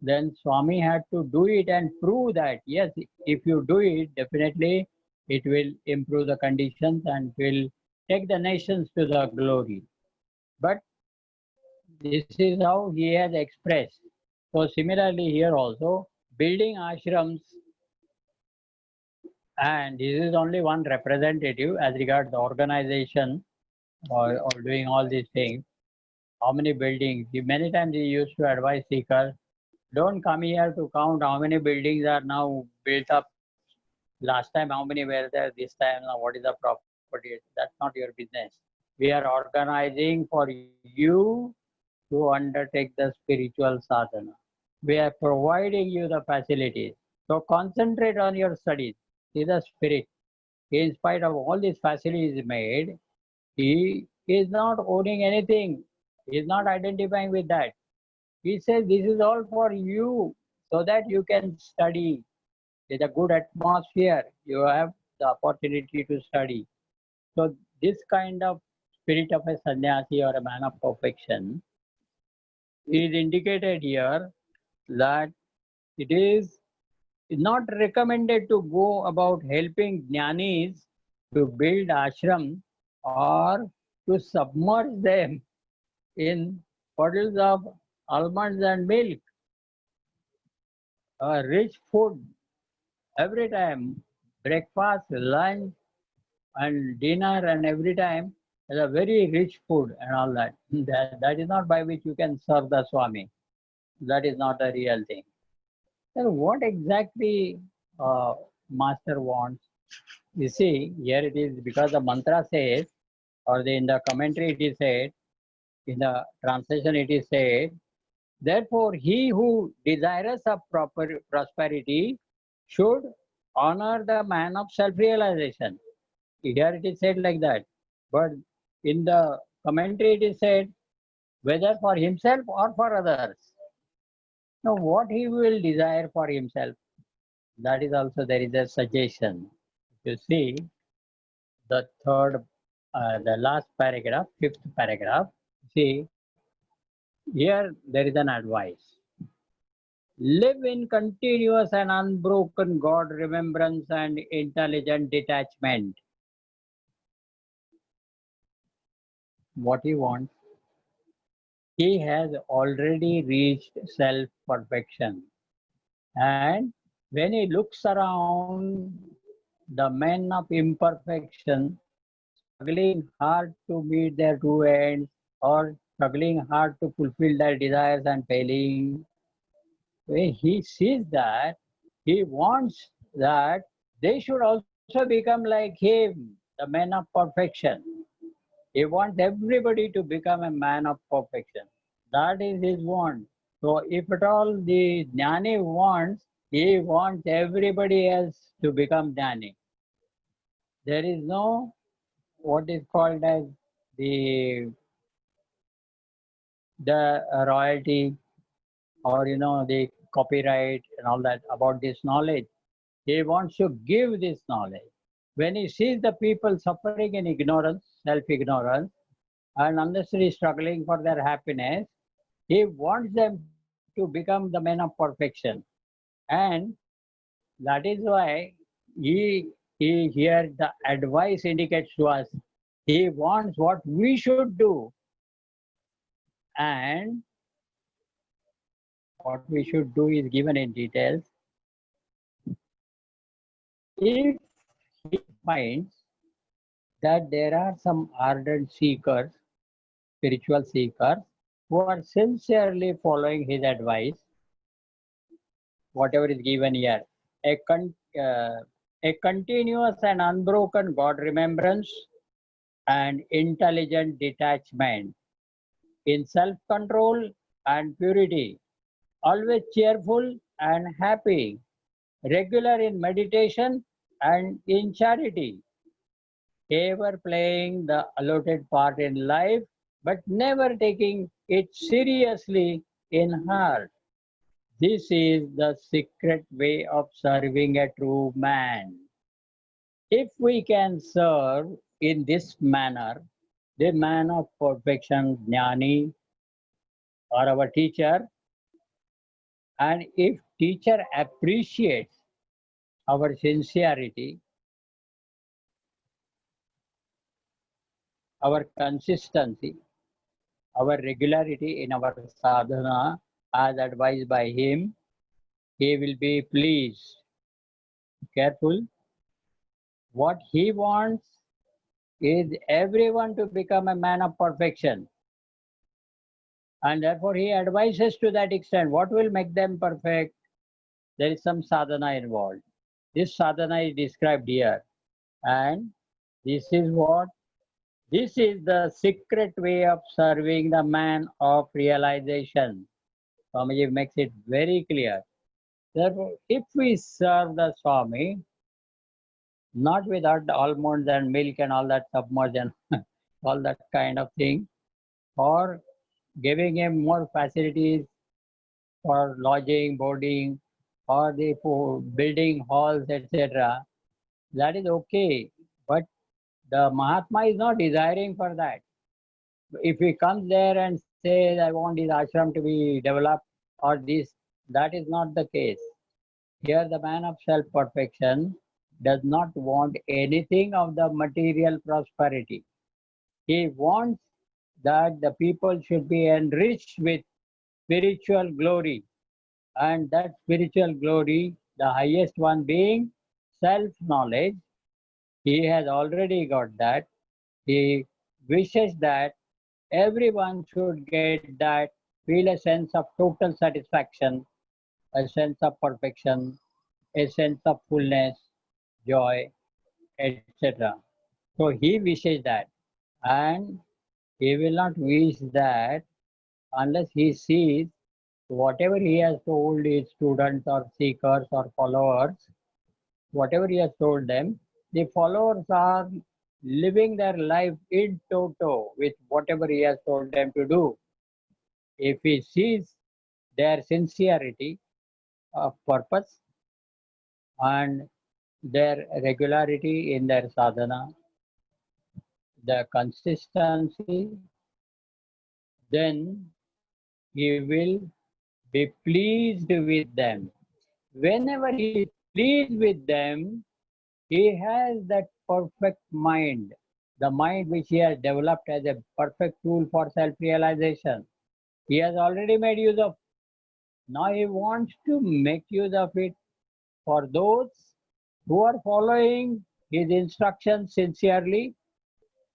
then Swami had to do it and prove that, yes, if you do it, definitely it will improve the conditions and will take the nations to the glory. But this is how he has expressed. So similarly here also, building ashrams, and this is only one representative as regards the organization or doing all these things. How many buildings? Many times he used to advise seekers, don't come here to count how many buildings are now built up. Last time how many were there, this time now what is the property? That's not your business. We are organizing for you to undertake the spiritual sadhana. We are providing you the facilities. So concentrate on your studies. See the spirit. In spite of all these facilities made, he is not owning anything. He is not identifying with that. He says this is all for you so that you can study. It's a good atmosphere. You have the opportunity to study. So this kind of spirit of a sannyasi or a man of perfection is indicated here, that it is not recommended to go about helping jnanis to build ashram or to submerge them in puddles of almonds and milk. Rich food every time, breakfast, lunch, and dinner, and every time is a very rich food and all that. That is not by which you can serve the Swami. That is not a real thing. Then what exactly Master wants? You see, here it is, because the mantra says, or in the commentary it is said, in the translation it is said, therefore he who desires of proper prosperity should honor the man of self-realization. Here it is said like that. But in the commentary it is said, whether for himself or for others. Now what he will desire for himself, that is also there is a suggestion. You see, the last paragraph, fifth paragraph, see, here there is an advice. Live in continuous and unbroken God remembrance and intelligent detachment. What he wants? He has already reached self-perfection. And when he looks around, the men of imperfection struggling hard to meet their true ends, or struggling hard to fulfill their desires and failing, when he sees that, he wants that they should also become like him, the man of perfection. He wants everybody to become a man of perfection. That is his want. So if at all the jnani wants, he wants everybody else to become jnani. There is no what is called as the royalty, or the copyright and all that about this knowledge. He wants to give this knowledge. When he sees the people suffering in ignorance, self-ignorance, and unnecessarily struggling for their happiness, he wants them to become the men of perfection. And that is why he here the advice indicates to us, he wants what we should do. And what we should do is given in details. If he finds that there are some ardent seekers, spiritual seekers, who are sincerely following his advice, whatever is given here, a, a continuous and unbroken God remembrance and intelligent detachment, in self-control and purity, always cheerful and happy, regular in meditation and in charity, ever playing the allotted part in life, but never taking it seriously in heart. This is the secret way of serving a true man. If we can serve in this manner, the man of perfection, Jnani, or our teacher, and if teacher appreciates our sincerity, our consistency, our regularity in our sadhana as advised by him, he will be pleased. Careful. What he wants is everyone to become a man of perfection. And therefore he advises to that extent. What will make them perfect? There is some sadhana involved. This sadhana is described here. And this is what? This is the secret way of serving the man of realization. Swamiji makes it very clear. Therefore, if we serve the Swami, not without almonds and milk and all that submersion, all that kind of thing, or giving him more facilities for lodging, boarding, or the for building halls, etc. That is okay. But the Mahatma is not desiring for that. If he comes there and says, I want his ashram to be developed or this, that is not the case. Here, the man of self perfection does not want anything of the material prosperity. He wants that the people should be enriched with spiritual glory, and that spiritual glory, the highest one being self knowledge. He has already got that. He wishes that everyone should get that, feel a sense of total satisfaction, a sense of perfection, a sense of fullness, joy, etc. So he wishes that, and he will not wish that unless he sees whatever he has told his students or seekers or followers, whatever he has told them, the followers are living their life in toto with whatever he has told them to do. If he sees their sincerity of purpose and their regularity in their sadhana, the consistency, then he will be pleased with them. Whenever he is pleased with them, he has that perfect mind, the mind which he has developed as a perfect tool for self realization. He has already made use of. Now he wants to make use of it for those who are following his instructions sincerely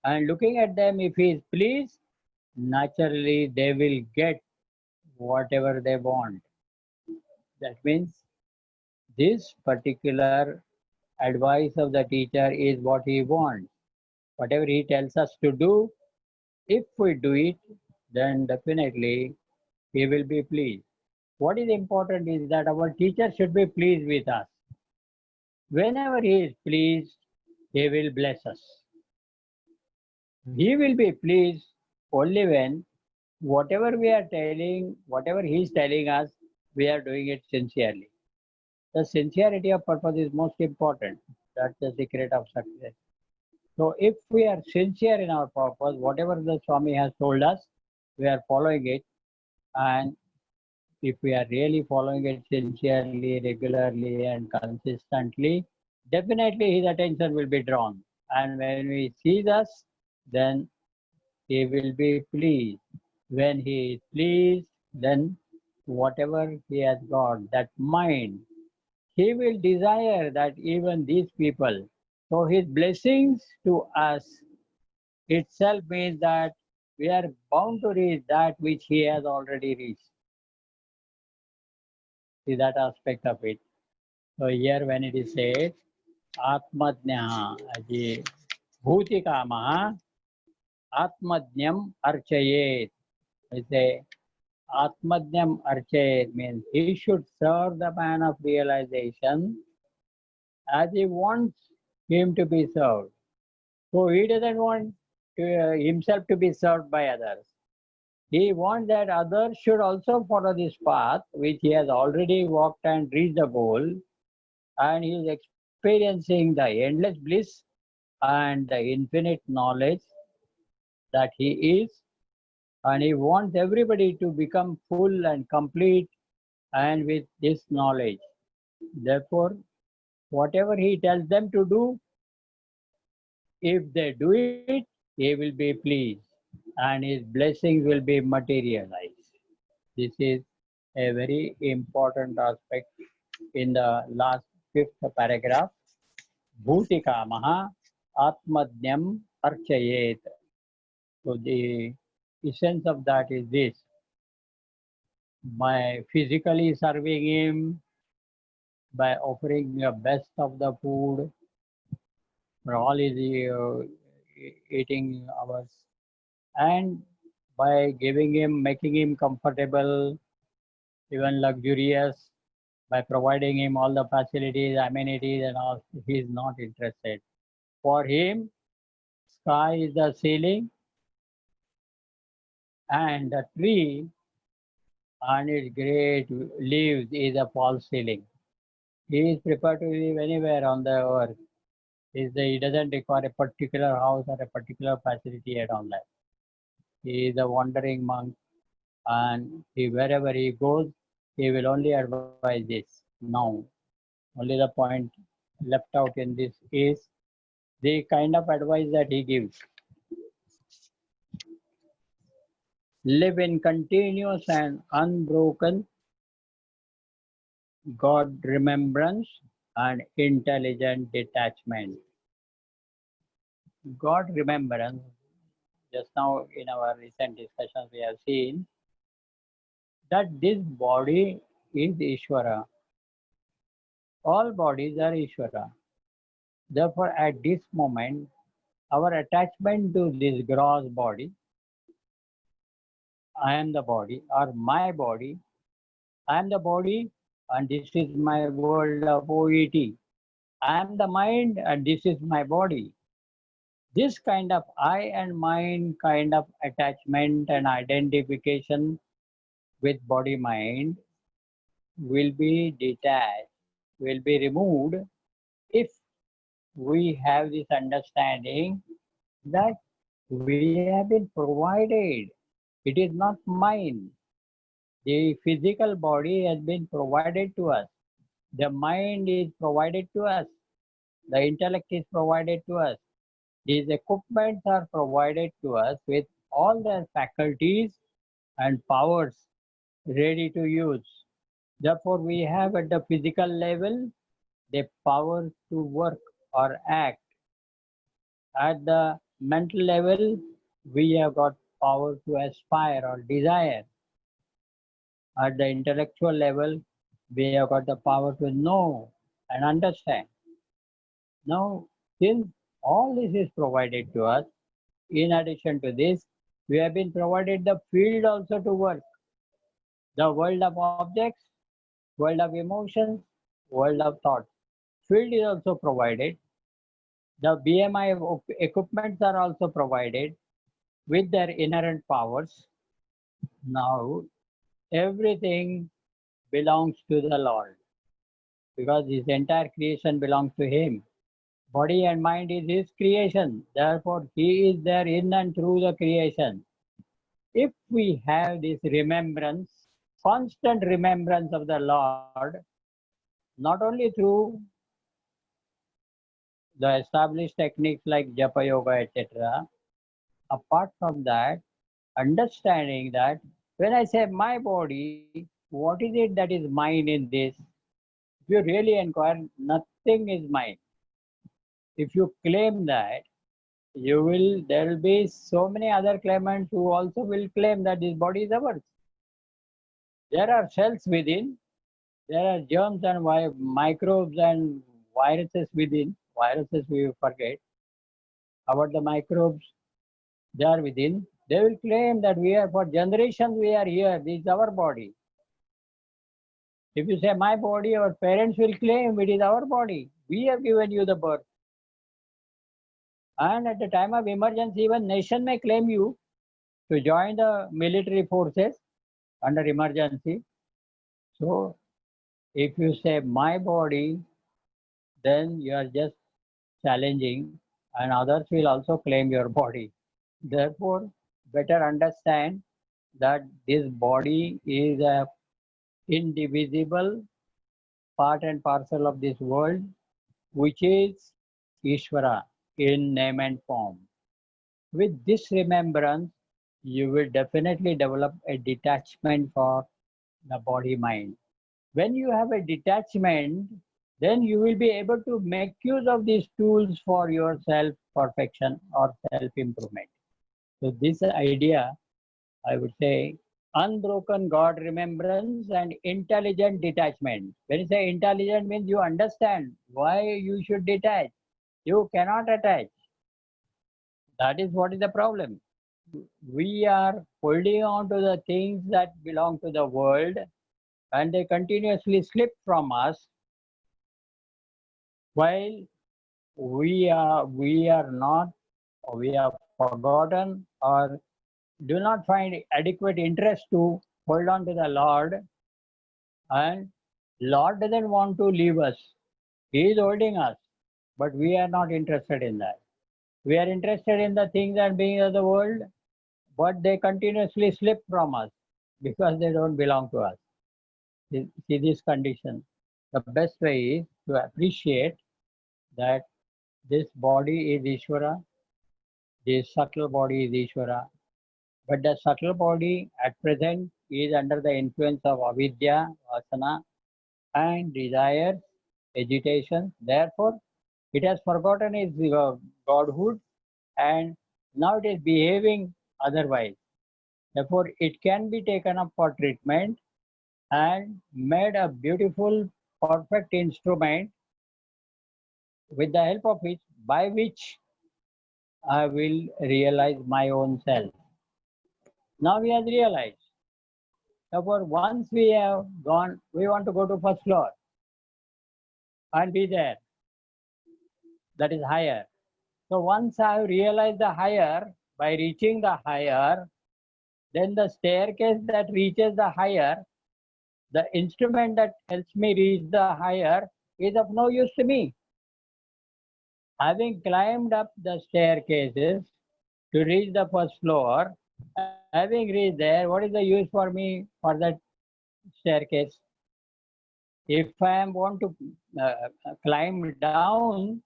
and looking at them. If he is pleased, naturally they will get whatever they want. That means this particular advice of the teacher is what he wants. Whatever he tells us to do, if we do it, then definitely he will be pleased. What is important is that our teacher should be pleased with us. Whenever he is pleased, he will bless us. He will be pleased only when whatever we are telling, whatever he is telling us, we are doing it sincerely. The sincerity of purpose is most important. That's the secret of success. So if we are sincere in our purpose, whatever the Swami has told us, we are following it. And if we are really following it sincerely, regularly, and consistently, definitely his attention will be drawn. And when he sees us, then he will be pleased. When he is pleased, then whatever he has got, that mind, he will desire that even these people. So his blessings to us itself means that we are bound to reach that which he has already reached. See that aspect of it. So here when it is said, Atmadnya, Bhutikamaha, Atmadnyam Archayet. We say Atmadnyam Archayet means he should serve the man of realization as he wants him to be served. So he doesn't want himself to be served by others. He wants that others should also follow this path which he has already walked and reached the goal, and he is experiencing the endless bliss and the infinite knowledge that he is, and he wants everybody to become full and complete and with this knowledge. Therefore, whatever he tells them to do, if they do it, he will be pleased and his blessings will be materialized. This is a very important aspect in the last fifth paragraph. Bhutikamaha Atmadnyam Archayet. So the essence of that is this: by physically serving him, by offering the best of the food for all his eating hours, and by giving him, making him comfortable, even luxurious, by providing him all the facilities, amenities and all, he is not interested. For him, sky is the ceiling and the tree and its great leaves is a false ceiling. He is prepared to live anywhere on the earth. He doesn't require a particular house or a particular facility at all that. He is a wandering monk and wherever he goes, he will only advise this. Now, only the point left out in this is the kind of advice that he gives. Live in continuous and unbroken God remembrance and intelligent detachment. God remembrance, just now in our recent discussions we have seen that this body is Ishvara. All bodies are Ishvara. Therefore, at this moment, our attachment to this gross body, I am the body, or my body, I am the body, and this is my world of OET. I am the mind, and this is my body. This kind of I and mind kind of attachment and identification with body mind will be detached, will be removed if we have this understanding that we have been provided. It is not mine. The physical body has been provided to us. The mind is provided to us. The intellect is provided to us. These equipments are provided to us with all their faculties and powers ready to use. Therefore, we have at the physical level the power to work or act. At the mental level, we have got power to aspire or desire. At the intellectual level, we have got the power to know and understand. Now, since all this is provided to us, in addition to this, we have been provided the field also to work. The world of objects, world of emotions, world of thoughts. Field is also provided. The BMI equipments are also provided with their inherent powers. Now, everything belongs to the Lord because His entire creation belongs to Him. Body and mind is His creation. Therefore, He is there in and through the creation. If we have this remembrance, constant remembrance of the Lord, not only through the established techniques like Japa Yoga, etc., apart from that, understanding that when I say my body, what is it that is mine in this? If you really inquire, nothing is mine. If you claim that, there will be so many other claimants who also will claim that this body is ours. There are cells within, there are germs and microbes and viruses within. Viruses we forget. About the microbes, they are within. They will claim that we are for generations we are here. This is our body. If you say my body, our parents will claim it is our body. We have given you the birth. And at the time of emergency, even nation may claim you to join the military forces under emergency. So if you say my body, then you are just challenging and others will also claim your body. Therefore, better understand that this body is a indivisible part and parcel of this world, which is Ishvara in name and form. With this remembrance, you will definitely develop a detachment for the body mind. When you have a detachment, then you will be able to make use of these tools for your self perfection or self improvement. So, this idea, I would say, unbroken God remembrance and intelligent detachment. When you say intelligent, means you understand why you should detach. You cannot attach. That is what is the problem. We are holding on to the things that belong to the world and they continuously slip from us, while we have forgotten or do not find adequate interest to hold on to the Lord, and Lord doesn't want to leave us. He is holding us, but we are not interested in that. We are interested in the things and beings of the world, but they continuously slip from us because they don't belong to us. See this condition. The best way is to appreciate that this body is Ishvara, this subtle body is Ishvara, but the subtle body at present is under the influence of avidya, vasana, and desires, agitation. Therefore, it has forgotten its godhood and now it is behaving otherwise. Therefore, it can be taken up for treatment and made a beautiful, perfect instrument with the help of which, by which I will realize my own self. Now we have realized. Therefore, once we have gone, we want to go to first floor and be there. That is higher. So once I have realized the higher, by reaching the higher, then the staircase that reaches the higher, the instrument that helps me reach the higher is of no use to me. Having climbed up the staircases to reach the first floor, having reached there, what is the use for me for that staircase? If I want to climb down,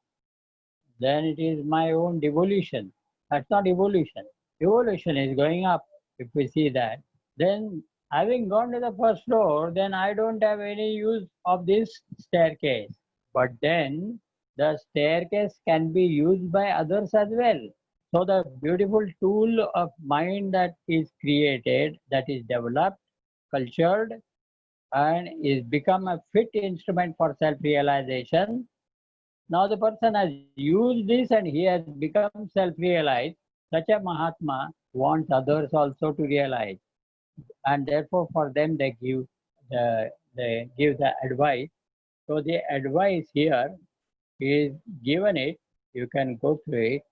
then it is my own devolution. That's not evolution. Evolution is going up, if we see that. Then having gone to the first floor, then I don't have any use of this staircase. But then the staircase can be used by others as well. So the beautiful tool of mind that is created, that is developed, cultured, and is become a fit instrument for self-realization. Now the person has used this and he has become self-realized. Such a Mahatma wants others also to realize, and therefore for them they give the advice. So the advice here is given it. You can go through it,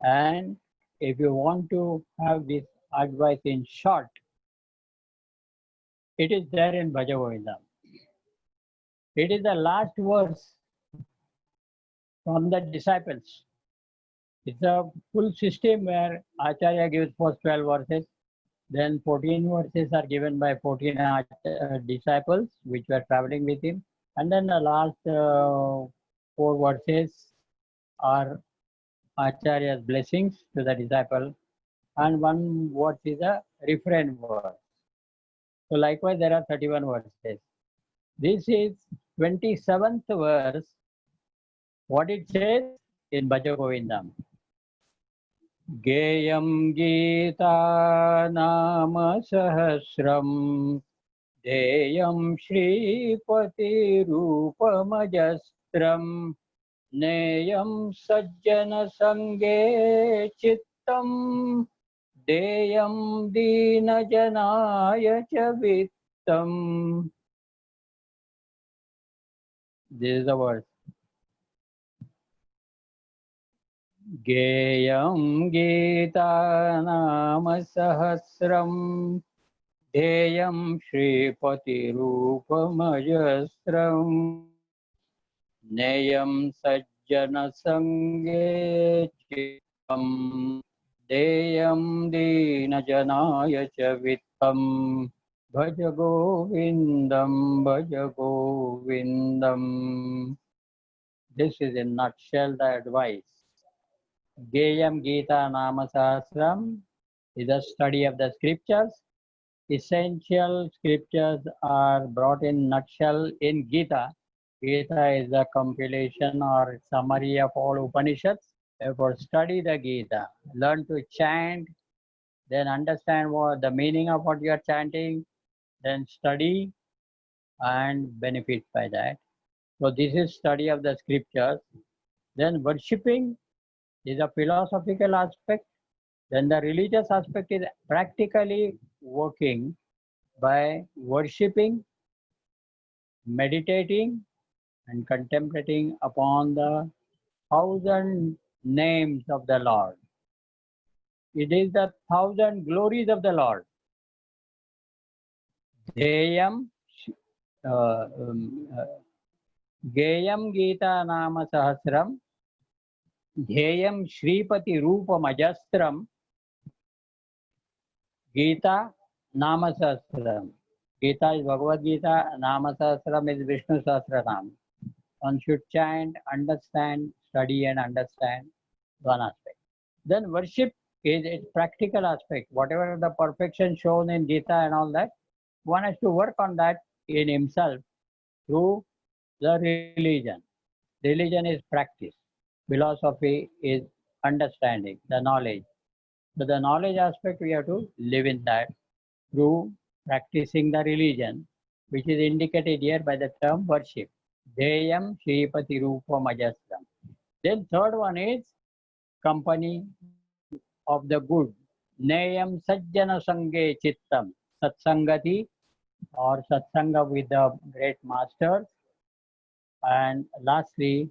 and if you want to have this advice in short, it is there in Bhaja Govindam. It is the last verse from the disciples. It's a full system where Acharya gives first 12 verses, then 14 verses are given by 14 disciples which were traveling with him, and then the last 4 verses are Acharya's blessings to the disciple, and one verse is a refrain verse. So likewise there are 31 verses. This is 27th verse. What it says in Bhaja Govindam. Geyam Gita Nama Sahasram Deyam Shripati Rupamajastram Neyam Sajjana Sange Chittam Deyam Dina Janaya Chavittam. This is the verse. Geyam Gita Nama Sahasram Deyam Shripati Rupamajastram Neyam Sajjana Sange Chittam Deyam Dina Janaya Chavittam. Bhaja Govindam, Bhaja Govindam. This is in nutshell the advice. Geyam Gita Nama Sahasram is a study of the scriptures. Essential scriptures are brought in nutshell in Gita. Gita is a compilation or summary of all Upanishads. Therefore, study the Gita. Learn to chant, then understand what the meaning of what you are chanting, then study and benefit by that. So this is study of the scriptures. Then worshipping is a philosophical aspect. Then the religious aspect is practically working by worshipping meditating and contemplating upon the 1,000 names of the Lord. It is the 1,000 glories of the Lord. Deyam Geyam Gita Nama Sahasram Dheyam Shripati Rupa Majastram Gita Nama Sahasram. Gita is Bhagavad Gita, Nama Sahasram is Vishnu Sahasranam. One should chant, understand, study and understand one aspect. Then worship is its practical aspect. Whatever the perfection shown in Gita and all that, one has to work on that in himself through the religion. Religion is practice. Philosophy is understanding, the knowledge. So the knowledge aspect, we have to live in that through practicing the religion, which is indicated here by the term worship. Deyam Shripati Rupa Majastram. Then third one is company of the good. Nayam Sajjana Sange Chittam. Satsangati or Satsanga with the great masters. And lastly,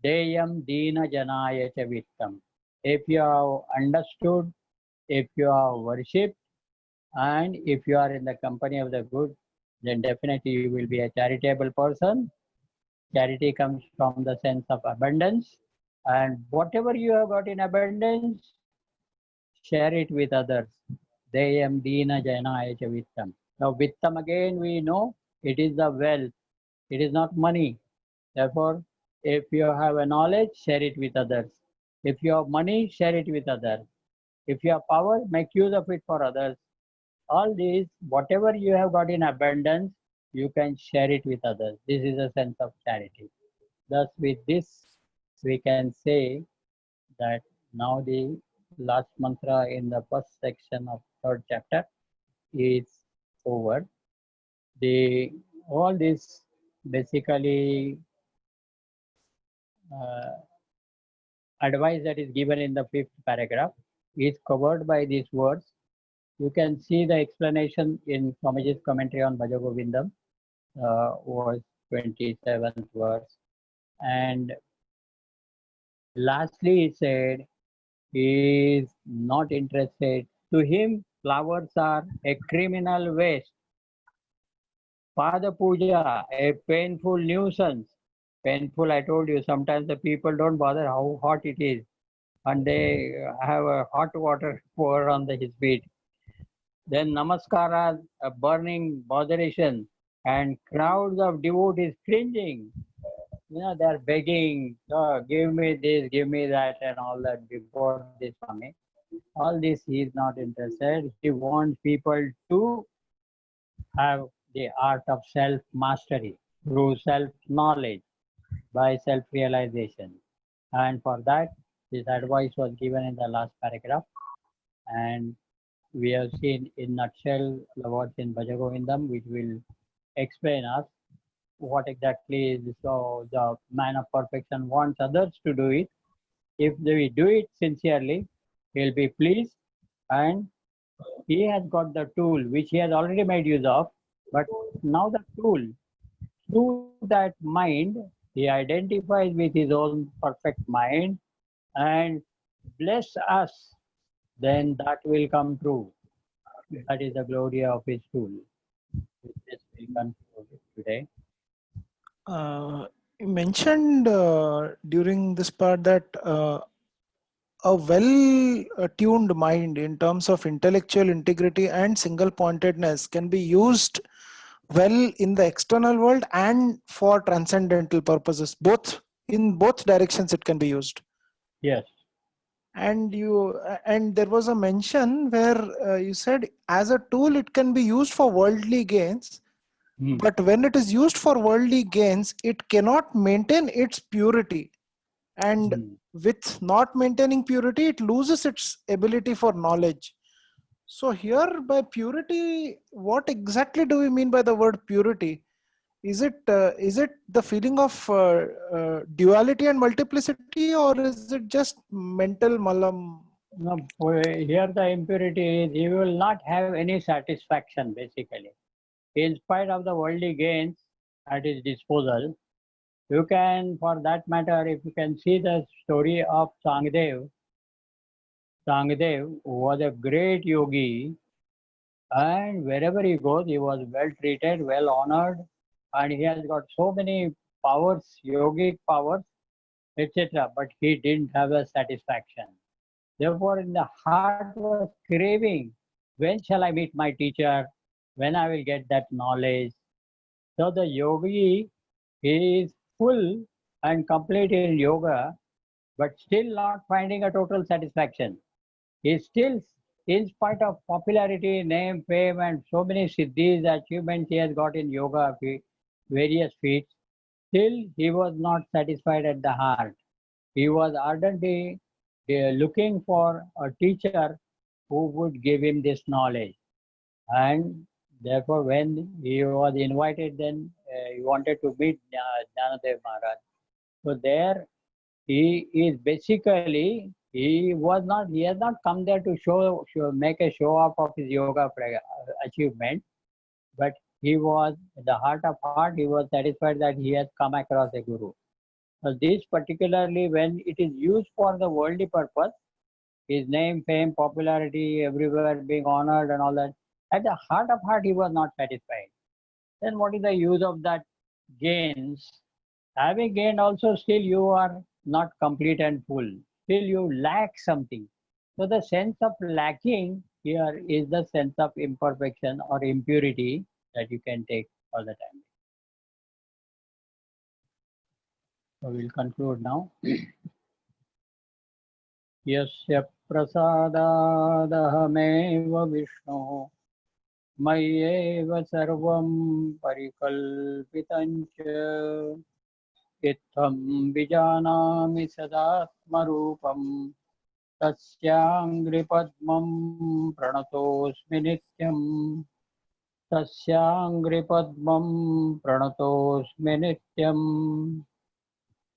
Deyam Dina Janaya Chavittam. If you have understood, if you have worshipped, and if you are in the company of the good, then definitely you will be a charitable person. Charity comes from the sense of abundance. And whatever you have got in abundance, share it with others. Deyam Dina Janaya Chavittam. Now, Vittam again, we know it is the wealth. It is not money. Therefore, if you have a knowledge, share it with others. If you have money, share it with others. If you have power, make use of it for others. All these, whatever you have got in abundance, you can share it with others. This is a sense of charity. Thus, with this, we can say that now the last mantra in the first section of third chapter is over. All this basically advice that is given in the fifth paragraph is covered by these words. You can see the explanation in Swamiji's commentary on Bhaja Govindam, was 27th verse. And lastly, he said, he is not interested. To him, flowers are a criminal waste. Pada Puja, a painful nuisance. Painful, I told you, sometimes the people don't bother how hot it is. And they have a hot water pour on his feet. Then namaskara, a burning botheration, and crowds of devotees cringing. You know, they're begging, oh, give me this, give me that, and all that before this Swami. All this he is not interested. He wants people to have the art of self-mastery through self-knowledge by self-realization. And for that, this advice was given in the last paragraph. And we have seen in nutshell the words in Bhaja Govindam, which will explain us what exactly is so the man of perfection wants others to do it. If we do it sincerely, he'll be pleased, and he has got the tool which he has already made use of. But now the tool, through that mind, he identifies with his own perfect mind and bless us, then that will come true. That is the glory of his tool. With this, we conclude today. You mentioned during this part that a well-tuned mind in terms of intellectual integrity and single-pointedness can be used well in the external world and for transcendental purposes. Both in both directions it can be used. Yes. And there was a mention where you said as a tool it can be used for worldly gains. But when it is used for worldly gains, it cannot maintain its purity. And with not maintaining purity, it loses its ability for knowledge. So here by purity, what exactly do we mean by the word purity? Is it the feeling of duality and multiplicity, or is it just mental malam? No, here the impurity is you will not have any satisfaction basically. In spite of the worldly gains, at his disposal. You can, for that matter, if you can see the story of Sangdev, Sangdev was a great yogi, and wherever he goes, he was well treated, well honored, and he has got so many powers, yogic powers, etc. But he didn't have a satisfaction. Therefore, in the heart was craving, when shall I meet my teacher? When I will get that knowledge? So the yogi is full and complete in yoga, but still not finding a total satisfaction. He still, in spite of popularity, name, fame, and so many siddhis, achievements he has got in yoga, various feats, still he was not satisfied at the heart. He was ardently looking for a teacher who would give him this knowledge. And therefore, when he was invited, then he wanted to meet Jnanadev Maharaj. So there he is basically, he has not come there to make a show off of his yoga achievement, but he was, in the heart of heart, he was satisfied that he has come across a guru. So this particularly when it is used for the worldly purpose, his name, fame, popularity, everywhere being honored and all that, at the heart of heart, he was not satisfied. Then what is the use of that gains? Having gained also, still you are not complete and full. Still you lack something. So the sense of lacking here is the sense of imperfection or impurity that you can take all the time. So we'll conclude now. यस्य प्रसादादहमेव विष्णुः मय्येव सर्वं परिकल्पितं च इत्थं विजानामि सदात्मरूपं तस्याङ्घ्रिपद्मं प्रणतोऽस्मि नित्यं तस्याङ्घ्रिपद्मं प्रणतोऽस्मि नित्यम्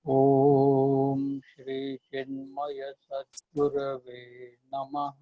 ॐ श्री चिन्मय सद्गुरवे नमः।